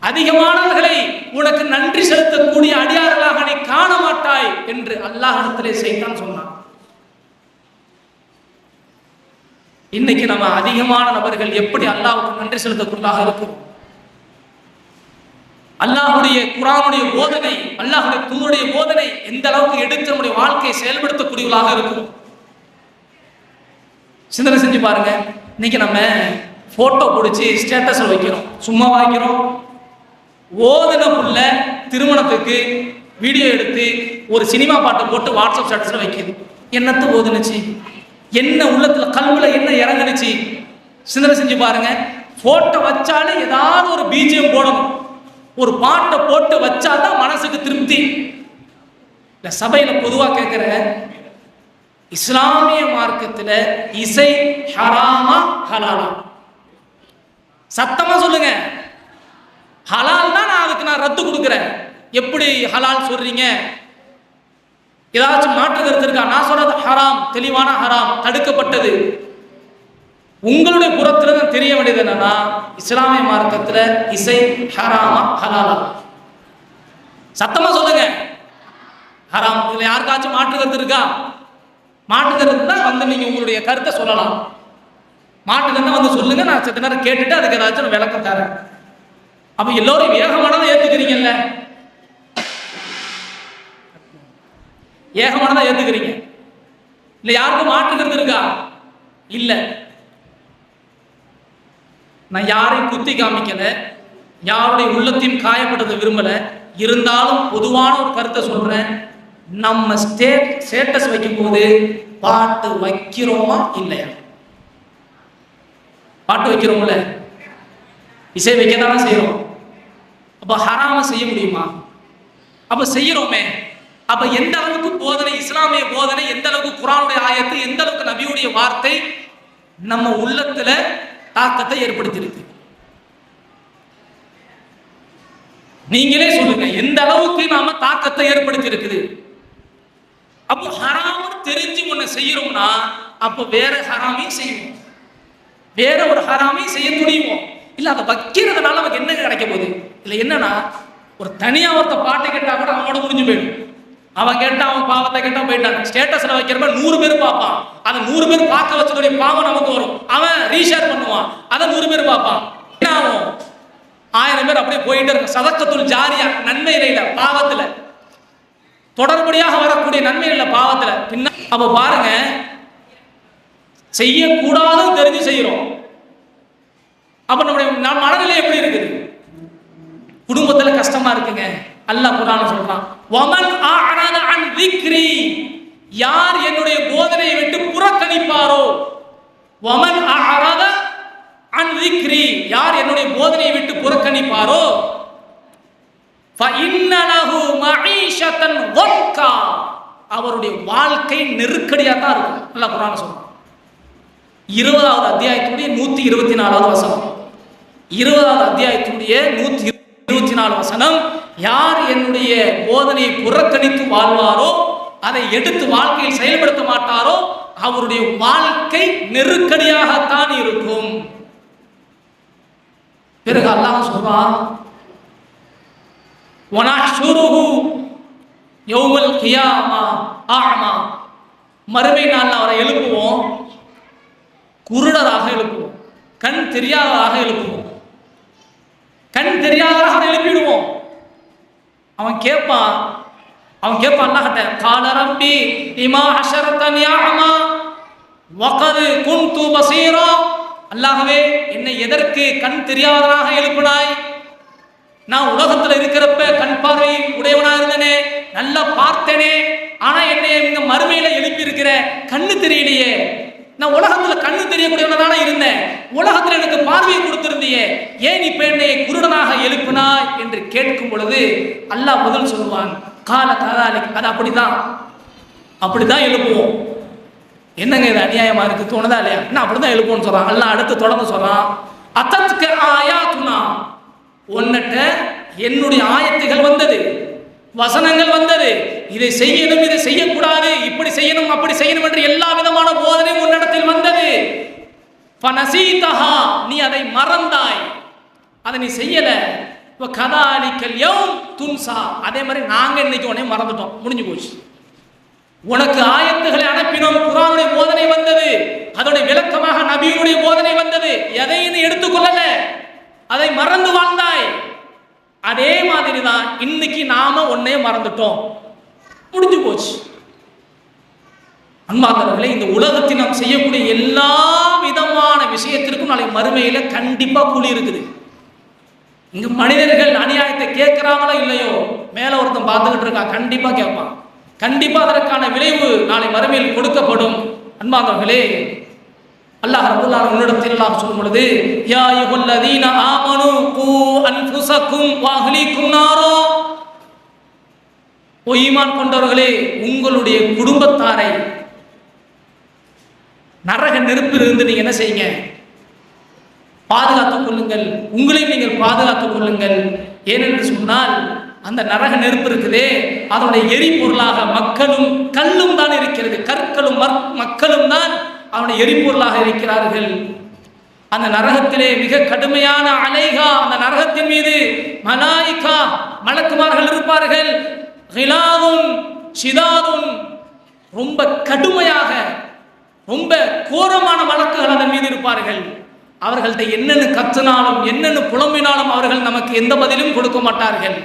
அதிகமானவர்களை உனக்கு நன்றி செலுத்தக்கூடிய அடியார்களாக நீ காண மாட்டாய் என்று அல்லாஹ்விடத்திலே ஷைத்தான் சொன்னான். இன்னைக்கு நம்ம அதிகமான நபர்கள் எப்படி அல்லாஹ்வுக்கு நன்றி செலுத்தக்கூடியதாக இருக்கும்? அல்லாஹ்வுடைய குர்ஆனுடைய போதனை, அல்லாஹ்வுடைய தூதருடைய போதனை எந்த அளவுக்கு எடுத்து நம்முடைய வாழ்க்கையை செயல்படுத்தக்கூடியவர்களாக இருக்கும்? சிந்தனை செஞ்சு பாருங்க. இன்னைக்கு நம்ம போட்டோ பிடிச்சி ஸ்டேட்டஸ்ல வைக்கிறோம், சும்மா வைக்கிறோம். ஓதன புள்ள திருமணத்துக்கு வீடியோ எடுத்து ஒரு சினிமா பாட்டை போட்டு வாட்ஸ்அப் ஸ்டேட்டஸ்ல வைக்குது. என்னத்தை ஓதுனுச்சு? என்ன உள்ளத்துல கல்வில என்ன இறங்குனுச்சு? சிந்தனை செஞ்சு பாருங்க. போட்டோ வச்சாலே ஏதாவது ஒரு பிஜிஎம் போடணும், ஒரு பாட்டை போட்டு வச்சாதான் மனசுக்கு திருப்தி. இந்த சபையில பொதுவா கேட்கிற, இஸ்லாமிய மார்க்கத்துல இசை ஹராமா ஹலாலா? சத்தமா சொல்லுங்க. ஹலால் தான், நான் ரத்து கொடுக்கிறேன். எப்படி ஹலால் சொல்றீங்க? ஏதாச்சும் மாற்று கருத்து இருக்கா? நான் சொல்றது ஹராம், தெளிவான ஹராம், தடுக்கப்பட்டது. உங்களுடைய புறத்துல தான் தெரிய வேண்டியது என்னன்னா, இஸ்லாமிய மார்க்கத்துல இசை ஹராமா ஹலாலா? சத்தமா சொல்லுங்க. ஹராம். இதுல யாருக்காச்சும் மாற்று கருத்து இருக்கா? மாற்று கருத்து தான் வந்து நீங்க உங்களுடைய கருத்தை சொல்லலாம். மாற்று கருத்தை வந்து சொல்லுங்க, நான் சத்த நேரம் கேட்டுட்டு அதுக்கு ஏதாச்சும் விளக்கம் தரேன். அப்ப எல்லோரும் ஏகமானதை ஏத்துக்கிறீங்கல்ல? ஏகமானதை ஏத்துக்கிறீங்க இல்ல? யாருக்கும் மாற்று கருத்து இருக்கா? இல்ல. நான் யாரையும் குத்தி காமிக்கல, யாருடைய உள்ளத்தையும் காயப்படுத்த விரும்பல. இருந்தாலும் பொதுவான ஒரு கருத்தை சொல்றேன். நம்ம ஸ்டேட்டஸ் வைக்கும் போது பாட்டு வைக்கிறோமா இல்லையா? பாட்டு வைக்கிறோம்ல, இசை வைக்கதானே செய்யறோம். அப்ப ஹராம செய்ய முடியுமா? அப்ப செய்யறோமே. அப்ப எந்த அளவுக்கு போதனை, இஸ்லாமிய போதனை, எந்த அளவுக்கு குர்ஆனுடைய ஆயத்து, எந்த அளவுக்கு நபியுடைய வார்த்தை நம்ம உள்ளத்துல தாக்கத்தை ஏற்படுத்தியிருக்கு? நீங்களே சொல்லுங்க, எந்த அளவுக்கு நாம தாக்கத்தை ஏற்படுத்தி இருக்குது? அப்போ ஹராம் தெரிஞ்சு ஒண்ணு செய்யறோம்னா அப்ப வேற ஹராமையும் செய்வோம், வேற ஒரு ஹராமையும் செய்ய துணிவோம். இல்ல அதை வைக்கிறதுனால நமக்கு என்ன கிடைக்க போகுது? இல்ல என்னன்னா, ஒரு தனியா ஒருத்த பாட்டை கேட்டா கூட அவனோட முடிஞ்சு போயிடும். அவன் கேட்டா, அவன் பாவத்தை கேட்டா போயிட்டான். ஸ்டேட்டஸ்ல வைக்கிறப்ப 100 பேர் பார்ப்பான். அதை 100 பேர் பார்க்க வச்சதுடைய பாவம் நமக்கு வரும். அவன் ரீஷேர் பண்ணுவான், அதை 100 பேர் பார்ப்பான். என்ன ஆகும்? 1000 பேர் அப்படியே போயிட்டு இருக்கும். சதக்கத்துல் ஜாரியா, நன்மையில பாவத்துல தொடர்படியாக வரக்கூடிய நன்மையில பாவத்துல பின்ன. அப்ப பாருங்க, செய்யக்கூடாதுன்னு தெரிஞ்சு செய்யறோம். அப்ப நம்முடைய மனநிலை எப்படி இருக்குது? குடும்பத்துல கஷ்டமா இருக்குங்க. அல்லாஹ் குர்ஆன்ல சொல்றான், வமன் அஅரத அன் ذிக்ரி, யார் என்னுடைய போதனையை விட்டு புறக்கணிப்பாரோ, வமன் அஅரத அன் ذிக்ரி, யார் என்னுடைய போதனையை விட்டு புறக்கணிப்பாரோ, ஃபஇன்ன லஹு மஈஷத்தன் வக்கா, அவருடைய வாழ்க்கை நெருக்கடியா தான் இருக்கும். அல்லாஹ் குர்ஆன்ல சொல்றான். 20வது அத்தியாயத்துடைய 124வது வசனம். 20வது அத்தியாயத்துடைய 124 வசனம். யார் என்னுடைய போதனையை புறக்கணித்து வாழ்வாரோ, அதை எடுத்து வாழ்க்கையில் செயல்படுத்த மாட்டாரோ, அவருடைய வாழ்க்கை நெருக்கடியாகத்தான் இருக்கும். பிறகு அல்லாஹ் சொல்றான், வனஹ்ஷுருஹு யௌமல் கியாமா அஅமா, மறுமை நாள்ல அவரை எழுப்புவோம், குருடராக எழுப்புவோம், கண் தெரியாததாக எழுப்புவோம். கண் தெரியாததாக எழுப்பிடுவோம். அவன் கேட்பான் அல்லாஹ்ட்ட, கால ரப்பி லிமா ஹஷரதனி அஅமா வகத் குன்து பஸீரா, அல்லாஹ்வே என்னை எதற்கு கண் தெரியாதவனாக எழுப்பினாய்? நான் உலகத்துல இருக்கிறப்ப கண் பார்வை உடையவனா இருந்தனே, நல்லா பார்த்தனே, ஆனா என்னை இங்க மறுமையில எழுப்பி இருக்கிற, கண்ணு தெரியலையே. நான் உலகத்துல கண்ணு தெரியக்கூடியவனான இருந்தேன், உலகத்துல எனக்கு பார்வையை கொடுத்திருந்தியே, ஏன் இப்ப என்னை குருடனாக எழுப்பினாய் என்று கேட்கும் பொழுது அல்லாஹ் பதில் சொல்லுவான், கால கதாலிக், அது அப்படிதான் எழுப்புவோம். என்னங்க இது அநியாயமா இருக்கு, தோணுதா இல்லையா? என்ன அப்படிதான் எழுப்புவோம்னு சொல்றான். அல்லாஹ் அடுத்து தொடர்ந்து சொல்றான், அத்தத்க ஆயாத்துனா, உன்னிட்ட என்னுடைய ஆயத்துகள் வந்தது, வசனங்கள் வந்தது, இதை செய்யணும், இதை செய்யக்கூடாது, இப்படி செய்யணும், அப்படி செய்யணும் என்று எல்லா விதமான போதனையும் உன்னிடத்தில் வந்தது. ஃபனசீதஹா, நீ அதை மறந்தாய், அதை நீ செய்யல. கதாலிக்கல் யௌம் துன்சா, அதே மாதிரி நாங்க இன்னைக்கு உன்னை மறந்துட்டோம், முடிஞ்சு போச்சு. உனக்கு ஆயத்துகளை அனுப்பினோம், குர்ஆனுடைய போதனை வந்தது, அதோடைய விளக்கமாக நபியுடைய போதனை வந்தது, எதையும் நீ எடுத்துக்கொள்ளல, அதை மறந்து வாழ்ந்தாய். அதே மாதிரி தான் இன்னைக்கு நாம ஒன்னே மறந்துட்டோம், முடிஞ்சு போச்சு. அன்பார்ந்தவர்களே, இந்த உலகத்தில் நாம் செய்யக்கூடிய எல்லா விதமான விஷயத்திற்கும் நாளை மறுமையில கண்டிப்பா கூலி இருக்குது. இங்க மனிதர்கள் அநியாயத்தை கேட்கிறாங்களோ இல்லையோ, மேல ஒருத்தன் பார்த்துக்கிட்டு இருக்கான், கண்டிப்பா கேட்பான், கண்டிப்பா அதற்கான விளைவு நாளை மறுமையில் கொடுக்கப்படும். அன்பார்ந்தவர்களே, அல்லாஹ் ரப்பல் ஆலமீன் உன்னிடத்தில் அல்லாஹ் சொல்லும் பொழுது, யா அய்யுஹல்லதீன ஆமனூ கூ அன்ஃபுஸக்கும் வ அஹ்லீக்கும் நாரா, ஓ ஈமான் கொண்டவர்களே, உங்களுடைய குடும்பத்தாரை நரக நெருப்பிலிருந்து நீங்க என்ன செய்யுங்க, பாதுகாத்துக் கொள்ளுங்கள், உங்களையும் நீங்கள் பாதுகாத்துக் கொள்ளுங்கள். ஏனென்று சொன்னால் அந்த நரக நெருப்பு இருக்குதே, அதனுடைய எரிபொருளாக மக்களும் கல்லும் தான் இருக்கிறது, கற்களும் மக்களும் தான் அவனுடைய எரிபொருளாக இருக்கிறார்கள். அந்த நரகத்திலே மிக கடுமையான அலைகா, அந்த நரகத்தின் மீது மலாயிகா மலக்குமார்கள் இருப்பார்கள், கிலாதுன் ஷிதாதுன், ரொம்ப கடுமையாக ரொம்ப கோரமான வழக்குகள் அதன் மீது இருப்பார்கள். அவர்கள்ட்ட என்னென்னு கத்தினாலும் என்னென்னு புலம்பினாலும் அவர்கள் நமக்கு எந்த பதிலும் கொடுக்க மாட்டார்கள்.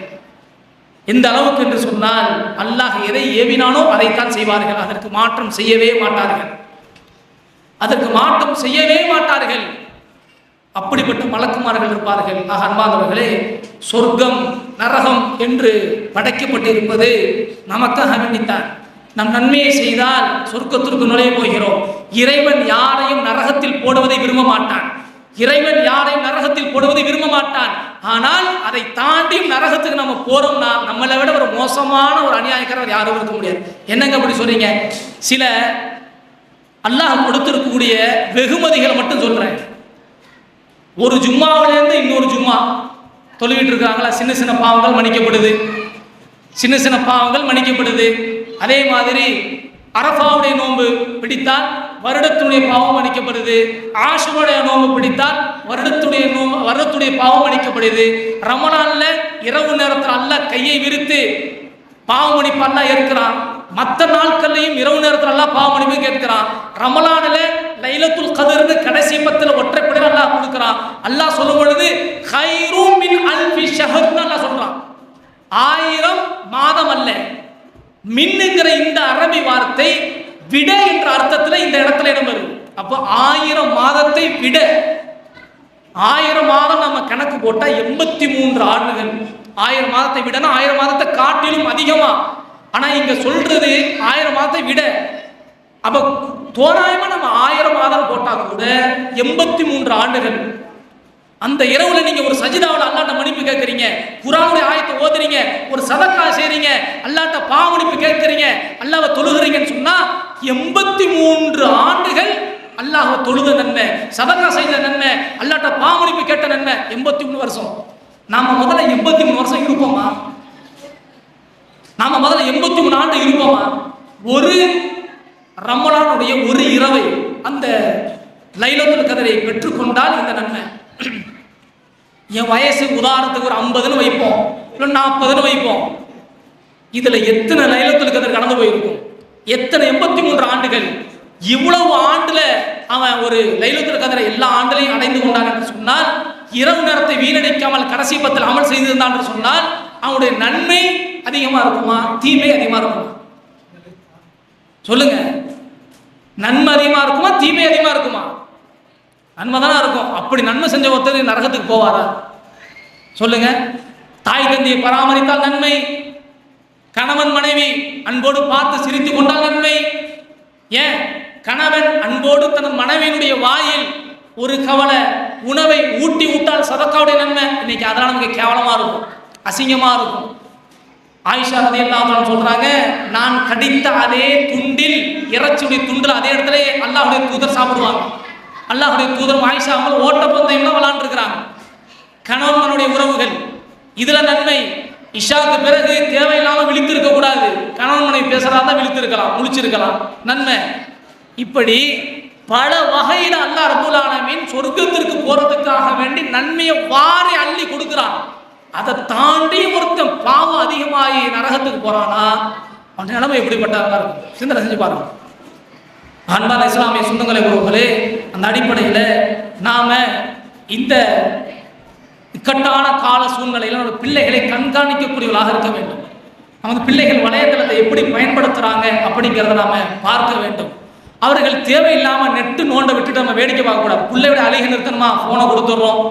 எந்த அளவுக்கு என்று சொன்னால், அல்லாஹ் எதை ஏவினானோ அதைத்தான் செய்வார்கள், அதற்கு மாற்றம் செய்யவே மாட்டார்கள், அதற்கு மாற்றம் செய்யவே மாட்டார்கள். அப்படிப்பட்ட மலக்குமார்கள் இருப்பார்கள். ஆக அன்பார்ந்தவர்களே, சொர்க்கம் நரகம் என்று படைக்கப்பட்டிருப்பது நமக்காக வேண்டித்தான். நம் நன்மையை செய்தால் சொர்க்கத்திற்கு நுழைய போகிறோம். இறைவன் யாரையும் நரகத்தில் போடுவதை விரும்ப மாட்டான், இறைவன் யாரையும் நரகத்தில் போடுவதை விரும்ப மாட்டான். ஆனால் அதை தாண்டியும் நரகத்துக்கு நம்ம போறோம்னா நம்மளை விட ஒரு மோசமான ஒரு அநியாயக்காரர் யாரும் இருக்க முடியாது. என்னங்க அப்படி சொல்றீங்க? சில அல்லாஹ் கொடுத்திருக்கக்கூடிய வெகுமதிகளை மட்டும் சொல்றேன். ஒரு ஜும்மாவிலேருந்து இன்னொரு ஜும்மா தொழுவிட்டு இருக்காங்களா, சின்ன சின்ன பாவங்கள் மன்னிக்கப்படுது, சின்ன சின்ன பாவங்கள் மன்னிக்கப்படுது. அதே மாதிரி அரஃபாவுடைய நோன்பு பிடித்தால் வருடத்துடைய பாவம் மன்னிக்கப்படுது, ஆஷுடைய நோன்பு பிடித்தால் வருடத்துடைய பாவம் மன்னிக்கப்படுது. ரமலான்ல இரவு நேரத்தில் அல்லாஹ் கையை விரித்து பாவம் மன்னிப்பு அல்லாஹ் இருக்கிறான். மற்ற நாட்கள்லையும் இரவு நேரத்தில் அல்லாஹ் பாவம் மன்னிப்பு கேட்கிறான். ரமலான்ல லைலத்துல் கத்ர்னு கடைசி 10 ஒற்றைப்படையில் அல்லாஹ் கொடுக்கிறான். அல்லாஹ் சொல்லும் பொழுது கைரும் மின் அல்ஃபி ஷஹர்னு அல்லாஹ் சொல்றான். 1000 மாதம் அல்ல. மின்னுங்கிற இந்த அரபி வார்த்தை விட என்ற அர்த்தத்தில் இந்த இடத்துல இடம் வருது. அப்போ 1000 மாதத்தை விட, 1000 மாதம் நம்ம கணக்கு போட்டா 83 ஆண்டுகள். 1000 மாதத்தை விடனா 1000 மாதத்தை காட்டிலும் அதிகமா. ஆனா இங்க சொல்றது 1000 மாதத்தை விட. அப்ப தோராயமா நம்ம 1000 மாதம் போட்டா கூட 83 ஆண்டுகள். அந்த இரவுல நீங்க ஒரு சஜிதாவில் அல்லாஹ்ட்ட மன்னிப்பு கேட்கறீங்க, குர்ஆனுடைய ஆயத்தை ஓதுறீங்க, ஒரு சதக்கா செய்றீங்க, அல்லாஹ்ட்ட பாவ மன்னிப்பு கேட்கறீங்க, அல்லாஹ்வை தொழுகிறீங்கன்னு சொன்னா 83 ஆண்டுகள் அல்லாஹ்வை தொழுத நன்மை, சதக்கா செய்த நன்மை, அல்லாஹ்ட்ட பாவ மன்னிப்பு கேட்ட நன்மை. 83 வருஷம். நாம முதல்ல 83 வருஷம் இருப்போமா? நாம முதல்ல 83 ஆண்டு இருப்போமா? ஒரு ரமலானுடைய ஒரு இரவை அந்த லைலத்துல் கத்ரை பெற்றுக்கொண்டால் இந்த நன்மை. என் வயசு உதாரணத்துக்கு ஒரு 50ன்னு வைப்போம், இல்லை 40ன்னு வைப்போம். இதுல எத்தனை லைலத்துல் கத்ர் கடந்து போயிருக்கும்? எத்தனை 83 ஆண்டுகள். இவ்வளவு ஆண்டுல அவன் ஒரு லைலத்துல் கத்ரை எல்லா ஆண்டுலையும் அடைந்து கொண்டான் என்று சொன்னால், இரவு நேரத்தை வீணடிக்காமல் கடைசி 10 அமல் செய்திருந்தான் என்று சொன்னால் அவனுடைய நன்மை அதிகமா இருக்குமா, தீமை அதிகமா இருக்குமா? சொல்லுங்க. நன்மை அதிகமா இருக்குமா, தீமை அதிகமா இருக்குமா? நன்மை தானே இருக்கும். அப்படி நன்மை செஞ்ச ஒருத்தர் நரகத்துக்கு போவாரா? சொல்லுங்க. தாய் தந்தையை பராமரித்தால் நன்மை, கணவன் மனைவி அன்போடு பார்த்து சிரித்து கொண்டால் நன்மை. ஏன் கணவன் அன்போடு தன் மனைவியினுடைய வாயில் ஒரு கவலை உணவை ஊட்டி விட்டால் சதக்காவுடைய நன்மை. இன்னைக்கு அதெல்லாம் நமக்கு கேவலமா இருக்கும், அசிங்கமா இருக்கும். ஆயிஷா ரலியல்லாஹு அன்ஹா சொல்றாங்க, நான் கடித்த அதே துண்டில், இறைச்சியுடைய துண்டில் அதே இடத்துல அல்லாஹ்வுடைய தூதர் சாப்பிடுவாங்க. அல்லாஹ்வுடைய தூதர் ஆயிஷா அவங்க ஓட்டப்பந்தயம்லாம் விளையாண்டுருக்கிறாங்க. கணவனுடைய உறவுகள் இதுல நன்மை. இஷாக்கு பிறகு தேவையில்லாமல் விழித்திருக்க கூடாது. கணவன் மனைவி பேசுறதா விழித்திருக்கலாம், முழிச்சிருக்கலாம், நன்மை. இப்படி பல வகையில் அல்லாஹ் ரப்பல் ஆலமீன் சொர்க்கத்திற்கு போறதுக்காக வேண்டி நன்மையை வாரி அள்ளி கொடுக்கிறான். அதை தாண்டி ஒருத்தன் பாவம் அதிகமாகி நரகத்துக்கு போறானா அவன் நிலைமை எப்படிப்பட்டதாக இருக்கும் சிந்தனை செஞ்சு பாருங்க. அன்பான இஸ்லாமிய சொந்தங்களை உறவுகளே, அந்த அடிப்படையில் நாம இந்த இக்கட்டான கால சூழ்நிலையில் நம்ம பிள்ளைகளை கண்காணிக்கக்கூடியவர்களாக இருக்க வேண்டும். நமது பிள்ளைகள் வலைதளத்தை எப்படி பயன்படுத்துகிறாங்க அப்படிங்கிறத நாம பார்க்க வேண்டும். அவர்கள் தேவையில்லாமல் நெட்டு நோண்ட விட்டுட்டு நம்ம வேடிக்கை பார்க்கக்கூடாது. பிள்ளையோட அழுகை நிறுத்தணுமா, ஃபோனை கொடுத்துட்றோம்.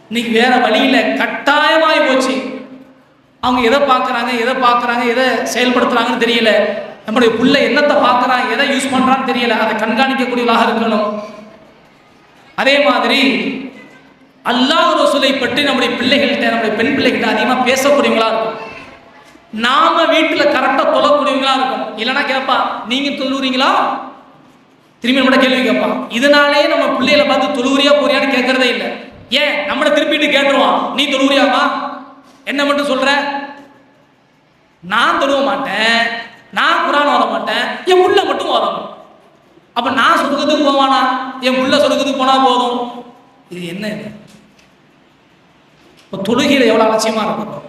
இன்னைக்கு வேற வழியில் கட்டாயமாகி போச்சு. அவங்க எதை பார்க்குறாங்க எதை செயல்படுத்துகிறாங்கன்னு தெரியல. நம்முடைய பிள்ளை என்னத்தை பார்க்குறான், எதை யூஸ் பண்ணுறான்னு தெரியல. அதை கண்காணிக்கக்கூடியவர்களாக இருக்கணும். அதே மாதிரி அல்லாஹ் ரசூலை பற்றி நம்முடைய பிள்ளைகள்கிட்ட, நம்முடைய பெண் பிள்ளைகிட்ட அதிகமாக பேசக்கூடியவங்களா இருக்கும். நாம வீட்டில் கரெக்டாக தொழக்கூடியவங்களா இருக்கும். இல்லைன்னா கேட்பா, நீங்க தொழுறீங்களா, திரும்பி நம்மள கேள்வி கேட்பான். இதனாலே நம்ம பிள்ளைகளை பார்த்து தொழுவுறியா போறியான்னு கேட்கறதே இல்லை. ஏன் நம்மளை திருப்பிட்டு கேட்டுருவான், நீ தொழுவுறியாமா, என்ன மட்டும் சொல்ற, நான் தொழுவ மாட்டேன், நான் குரான் ஓத மாட்டேன், என் புள்ள மட்டும் ஓதணும். அப்ப நான் சொர்க்கத்துக்கு போவானா, என் புள்ள சொர்க்கத்துக்கு போனா போதும். இது என்ன இது? இப்போ தொழுகையில் எவ்வளோ அலட்சியமா இருக்கும்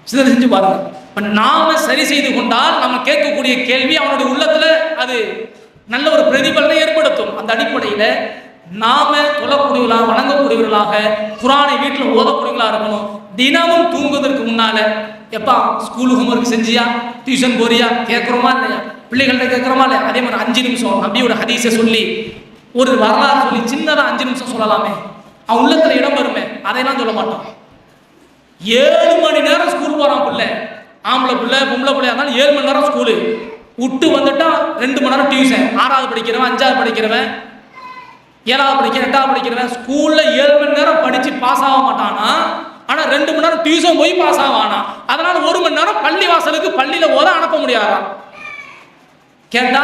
சிந்தனை செஞ்சு பாருங்க. இப்போ நாம சரி செய்து கொண்டால் நம்ம கேட்கக்கூடிய கேள்வி அவனுடைய உள்ளத்துல அது நல்ல ஒரு பிரதிபலனை ஏற்படுத்தும். அந்த அடிப்படையில் நாம தொழக்கூடியவர்களாக, வணங்கக்கூடியவர்களாக, குரானை வீட்டில் ஓதக்கூடியவர்களாக இருக்கணும். தினமும் தூங்குவதற்கு முன்னால எப்பா ஸ்கூல் ஹோம்ஒர்க் செஞ்சியா, டியூஷன் போறியா கேட்குறோமா இல்லையா, பிள்ளைகள்கிட்ட கேட்குறோமா இல்லையா. அதே மாதிரி 5 நிமிஷம் நபியோட ஹதீஸை சொல்லி ஒரு வரலாறு சொல்லி சின்னதாக 5 நிமிஷம் சொல்லலாமே, அவன் உள்ளத்துல இடம் வருமே, அதையெல்லாம் சொல்ல மாட்டான். 7 மணி நேரம் ஸ்கூல் போறான் பிள்ளை, ஆம்பளை பிள்ளை பொம்பளை பிள்ளையா இருந்தாலும் 7 மணி நேரம் ஸ்கூலு விட்டு வந்துட்டா 2 மணி நேரம் டியூஷன். 6வது படிக்கிறவன், 5வது படிக்கிறவன், 7வது படிக்கிறவன், 8வது படிக்கிறவன் ஸ்கூல்ல 7 மணி நேரம் படிச்சு பாஸ் ஆக மாட்டானா, ஆனா 2 மணி நேரம் டியூஷன் போய் பாஸ் ஆவானா. அதனால 1 மணி நேரம் பள்ளி வாசலுக்கு பள்ளியில ஓத அனுப்ப முடியாதா கேட்டா,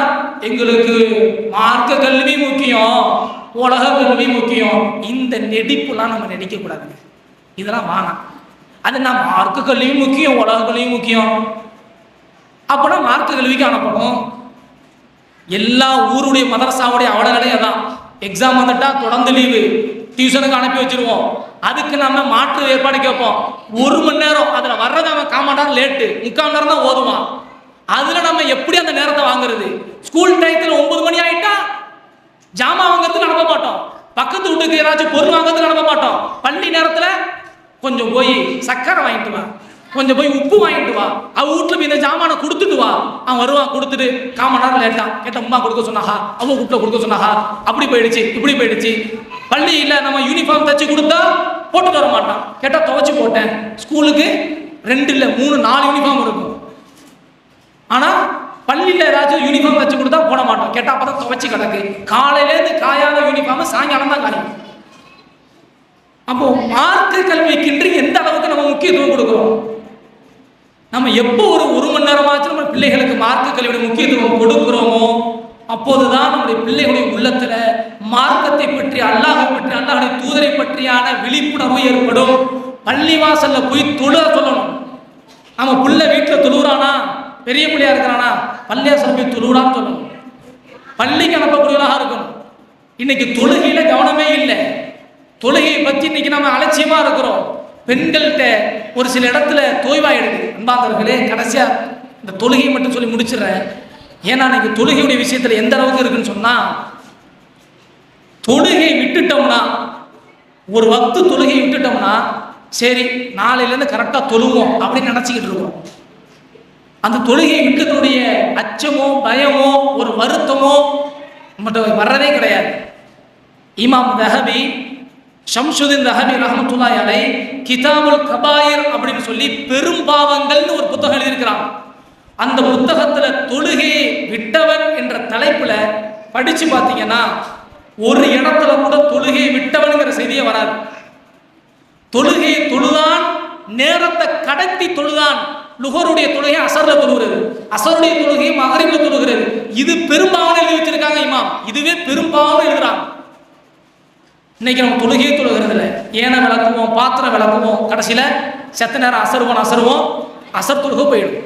எங்களுக்கு மார்க்க கல்வி முக்கியம், உலக கல்வி முக்கியம். இந்த நெடிப்புலாம் நம்ம நடிக்க கூடாதுங்க. இதெல்லாம் வேணாம். அது நான் மார்க்க கல்வியும் முக்கியம், உலக கல்வியும் முக்கியம். அப்போனா மார்க்க கல்விக்கு அனுப்பணும். எல்லா ஊருடைய மதரசாவுடைய அவலங்களே அதான். எக்ஸாம் வந்துட்டா தொடர்ந்து லீவு, டியூஷனுக்கு அனுப்பி வச்சிருவோம். அதுக்கு நம்ம மாற்று ஏற்பாடு கேட்போம். 1 மணி நேரம் அதில் வர்றது அவன் 1/4 மணி நேரம் லேட்டு, 3/4 நேரம் தான் ஓதுவான். அதுல நம்ம எப்படி அந்த நேரத்தை வாங்குறது? ஸ்கூல் டயத்தில் 9 மணி ஆயிட்டா ஜாமா வாங்குறதுக்கு அனுப்ப மாட்டோம், பக்கத்து வீட்டுக்கு ஏதாச்சும் பொருள் வாங்குறதுக்கு அனுப்ப மாட்டோம். பள்ளி நேரத்தில் கொஞ்சம் போய் சக்கரை வாங்கிட்டு வா, கொஞ்சம் போய் உப்பு வாங்கிட்டு வா, அவ வீட்டுல போய் இந்த ஜாமானை கொடுத்துட்டு வா. அவன் வருவான், கொடுத்துட்டு 1/4 மணி நேரம் லேட்டா கேட்ட அம்மா கொடுக்க சொன்னாஹா, அவ வீட்டுல கொடுக்க சொன்னாஹா, அப்படி போயிடுச்சு இப்படி போயிடுச்சு. பள்ளியில் நம்ம யூனிஃபார்ம் தச்சு கொடுத்தா போட்டுட்டு வர மாட்டான். கேட்டா துவைச்சு போட்டேன். ஸ்கூலுக்கு 2 இல்லை 3 4 யூனிஃபார்ம் இருக்கும். ஆனா பள்ளியில் ஏதாச்சும் யூனிஃபார்ம் தச்சு கொடுத்தா போட மாட்டோம். கேட்டா அப்பதான் துவைச்சு கிடக்கு. காலையிலேருந்து காயாத யூனிஃபார்ம் சாயங்காலம் தான் காயும். அப்போ மார்க்க கல்விக்கு எந்த அளவுக்கு நம்ம முக்கியத்துவம் கொடுக்கிறோம்? நம்ம எப்போ ஒரு மணி நேரமாச்சும் நம்ம பிள்ளைகளுக்கு மார்க்க கல்வியோட முக்கியத்துவம் கொடுக்கிறோமோ அப்போதுதான் நம்முடைய பிள்ளைகளுடைய உள்ளத்துல மார்க்கத்தை பற்றி, அல்லாஹை பற்றி, அல்லாஹுடைய தூதரை பற்றியான விழிப்புணர்வு ஏற்படும். பள்ளி வாசல்ல போய் தொழ சொல்லணும். நம்ம பிள்ளை வீட்டில் தொழுகிறானா, பெரிய பிள்ளையா இருக்கிறானா, பள்ளியாசல் போய் தொழுகிறான்னு சொல்லணும். பள்ளிக்கு அனுப்பக்கூடியவர்களாக இருக்கணும். இன்னைக்கு தொழுகையில கவனமே இல்லை. தொழுகையை பற்றி இன்னைக்கு நம்ம அலட்சியமா இருக்கிறோம். பெண்கள்கிட்ட ஒரு சில இடத்துல தோய்வாயிடுது. அன்பாந்தவர்களே, கடைசியா இந்த தொழுகையை மட்டும் சொல்லி முடிச்சிடுறேன். ஏன்னா இன்னைக்கு தொழுகையுடைய விஷயத்துல எந்த அளவுக்கு இருக்குன்னு சொன்னா, தொழுகை விட்டுட்டோம்னா, ஒரு வக்து தொழுகையை விட்டுட்டோம்னா சரி நாளையிலேருந்து கரெக்டாக தொழுவோம் அப்படின்னு நினச்சிக்கிட்டு இருக்கோம். அந்த தொழுகையை விட்டதுடைய அச்சமோ பயமோ ஒரு வருத்தமோ மட்டும் வர்றதே கிடையாது. இமாம் தஹபி, ஷம்சுதீன் தஹபி ரஹ்மத்துல்லாஹி அலைஹி கிதாபுல் கபாயிர் அப்படின்னு சொல்லி பெரும் பாவங்கள்னு ஒரு புத்தகம் எழுதியிருக்கிறாங்க. அந்த புத்தகத்துல தொழுகையை விட்டவன் என்ற தலைப்புல படிச்சு பார்த்தீங்கன்னா ஒரு இடத்துல கூட தொழுகையை விட்டவனுங்கிற செய்தியே வராது. தொழுகையை தொழுதான், நேரத்தை கடத்தி தொழுதான். லுஹருடைய தொழுகை அசர்ல தொழுகிறது, அசருடைய தொழுகை மகரிப்ல தொழுகிறது. இது பெரும்பாவனை எழுதி வச்சிருக்காங்க இமாம். இதுவே பெரும்பாவனை எழுதுறாங்க. இன்னைக்கு நம்ம தொழுகையை தொழுகிறது இல்லை. ஏனை விளக்குவோம், பாத்திரம் விளக்குவோம், கடைசியில செத்த நேரம் அசருவோம், அசர் தொழுகை போயிடும்.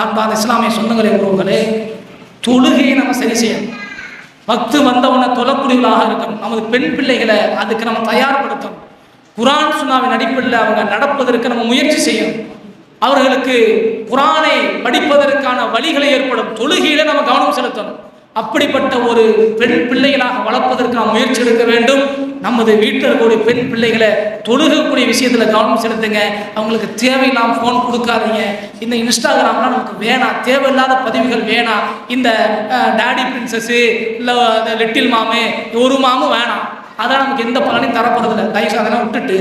அன்பான இஸ்லாமிய சொந்தங்களே உறவுகளே, தொழுகையை நம்ம சரி செய்யணும். பக்து வந்தவனை தொழக்கூடியவர்களாக இருக்கணும். நமது பெண் பிள்ளைகளை அதுக்கு நம்ம தயார்படுத்தணும். குர்ஆன் சுன்னாவின் அடிப்படையில் அவங்க நடப்பதற்கு நம்ம முயற்சி செய்யணும். அவர்களுக்கு குர்ஆனை படிப்பதற்கான வழிகளை ஏற்படும். தொழுகையில நம்ம கவனம் செலுத்தணும். அப்படிப்பட்ட ஒரு பெண் பிள்ளைகளாக வளர்ப்பதற்கு நாம் முயற்சி எடுக்க வேண்டும். நமது வீட்டில் இருக்கக்கூடிய பெண் பிள்ளைகளை தொழுகக்கூடிய விஷயத்தில் கவனம் செலுத்துங்க. அவங்களுக்கு தேவையில்லாமல் ஃபோன் கொடுக்காதீங்க. இந்த இன்ஸ்டாகிராம்லாம் நமக்கு வேணாம், தேவையில்லாத பதிவுகள் வேணாம். இந்த டாடி பிரின்சஸ்ஸு இல்லை லிட்டில் மாமு ஒரு மாமும் வேணாம். அதான் நமக்கு எந்த பலனையும் தரப்படுறதில்லை. தயவுசெய்து அதெல்லாம் விட்டுட்டு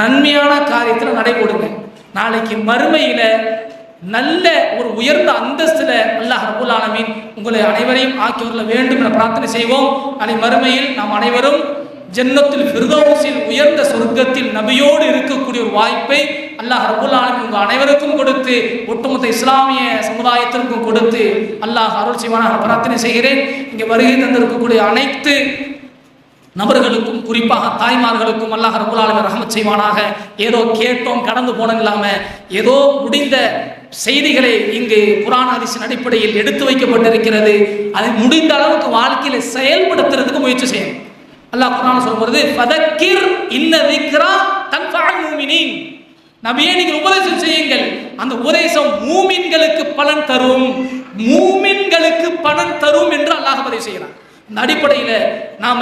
நன்மையான காரியத்தில் நடைபோடுங்க. நாளைக்கு மறுமையில் நல்ல ஒரு உயர்ந்த அந்தஸ்துல அல்லாஹ் ரப்பல் ஆலமீன் உங்களை அனைவரையும் ஆக்கிவர்கள வேண்டும் என பிரார்த்தனை செய்வோம். நாளை மறுமையில் நாம் அனைவரும் ஜன்னத்துல் ஃபிர்தௌஸில் உயர்ந்த சொர்க்கத்தில் நபியோடு இருக்கக்கூடிய ஒரு வாய்ப்பை அல்லாஹ் ரப்பல் ஆலமீன் உங்கள் அனைவருக்கும் கொடுத்து ஒட்டுமொத்த இஸ்லாமிய சமுதாயத்திற்கும் கொடுத்து அல்லாஹ் அருள் செய்வானாக பிரார்த்தனை செய்கிறேன். இங்கே வருகை தந்திருக்கக்கூடிய அனைத்து நபர்களுக்கும் குறிப்பாக தாய்மார்களுக்கும் அல்லாஹ் ரப்பல் ஆலமீன் ரஹ்மத் செய்வானாக. ஏதோ கேட்டோம் கடந்து போனோம் இல்லாமல் ஏதோ முடிந்த செய்திகளை இங்கு குர்ஆன் ஹதீஸின் அடிப்படையில் எடுத்து வைக்கப்பட்டிருக்கிறது. அதை முடிந்த அளவுக்கு வாழ்க்கையில் செயல்படுத்துறதுக்கு முயற்சி செய்யணும். அல்லாஹ் குர்ஆன் சொல்றது ஃபதக்கிர் இன்ன திக்ரா தன்ஃபஅல் முஃமினீன். நபியே நீங்கள் உபதேசம் செய்யுங்கள், அந்த உபதேசம் மூமின்களுக்கு பலன் தரும், மூமின்களுக்கு பலன் தரும் என்று அல்லாஹ் பதிவு செய்கிறான். இந்த அடிப்படையில் நாம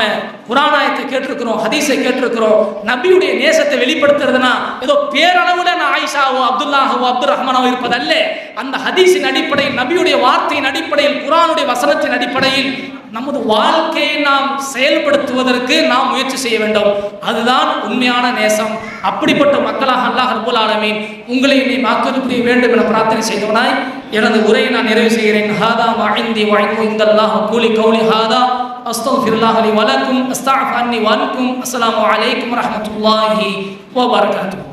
குர்ஆன் ஆயத்தை கேட்டிருக்கிறோம், ஹதீஸை கேட்டிருக்கிறோம். நபியுடைய நேசத்தை வெளிப்படுத்துறதுனா ஏதோ பேரளவுல நான் ஆயிஷாவோ அப்துல்லாஹவோ அப்துல் ரஹ்மானோ இருப்பதல்ல. அந்த ஹதீஸின் அடிப்படையில், நபியுடைய வார்த்தையின் அடிப்படையில், குர்ஆனுடைய வசனத்தின் அடிப்படையில் நமது வாழ்க்கையை நாம் செயல்படுத்துவதற்கு நாம் முயற்சி செய்ய வேண்டும். அதுதான் உண்மையான நேசம். அப்படிப்பட்ட மக்களாக அல்லாஹ் ரப்பல் ஆலமீன் உங்களை என்னை மாற்ற புரிய வேண்டும் என பிரார்த்தனை செய்தவனாய் எனது உரையை நான் நிறைவு செய்கிறேன். ஹாதா மா இன்தி வ இல்மு இன்தல்லாஹ் கூலி கௌலி ஹாதா அஸ்தக்ஃபிருல்லாஹ் லி வ லக்கும் அஸ்தக்ஃபிரு அன்னி வ அன்கும். அஸ்ஸலாமு அலைக்கும் வ ரஹ்மத்துல்லாஹி வ பரகாத்துஹு.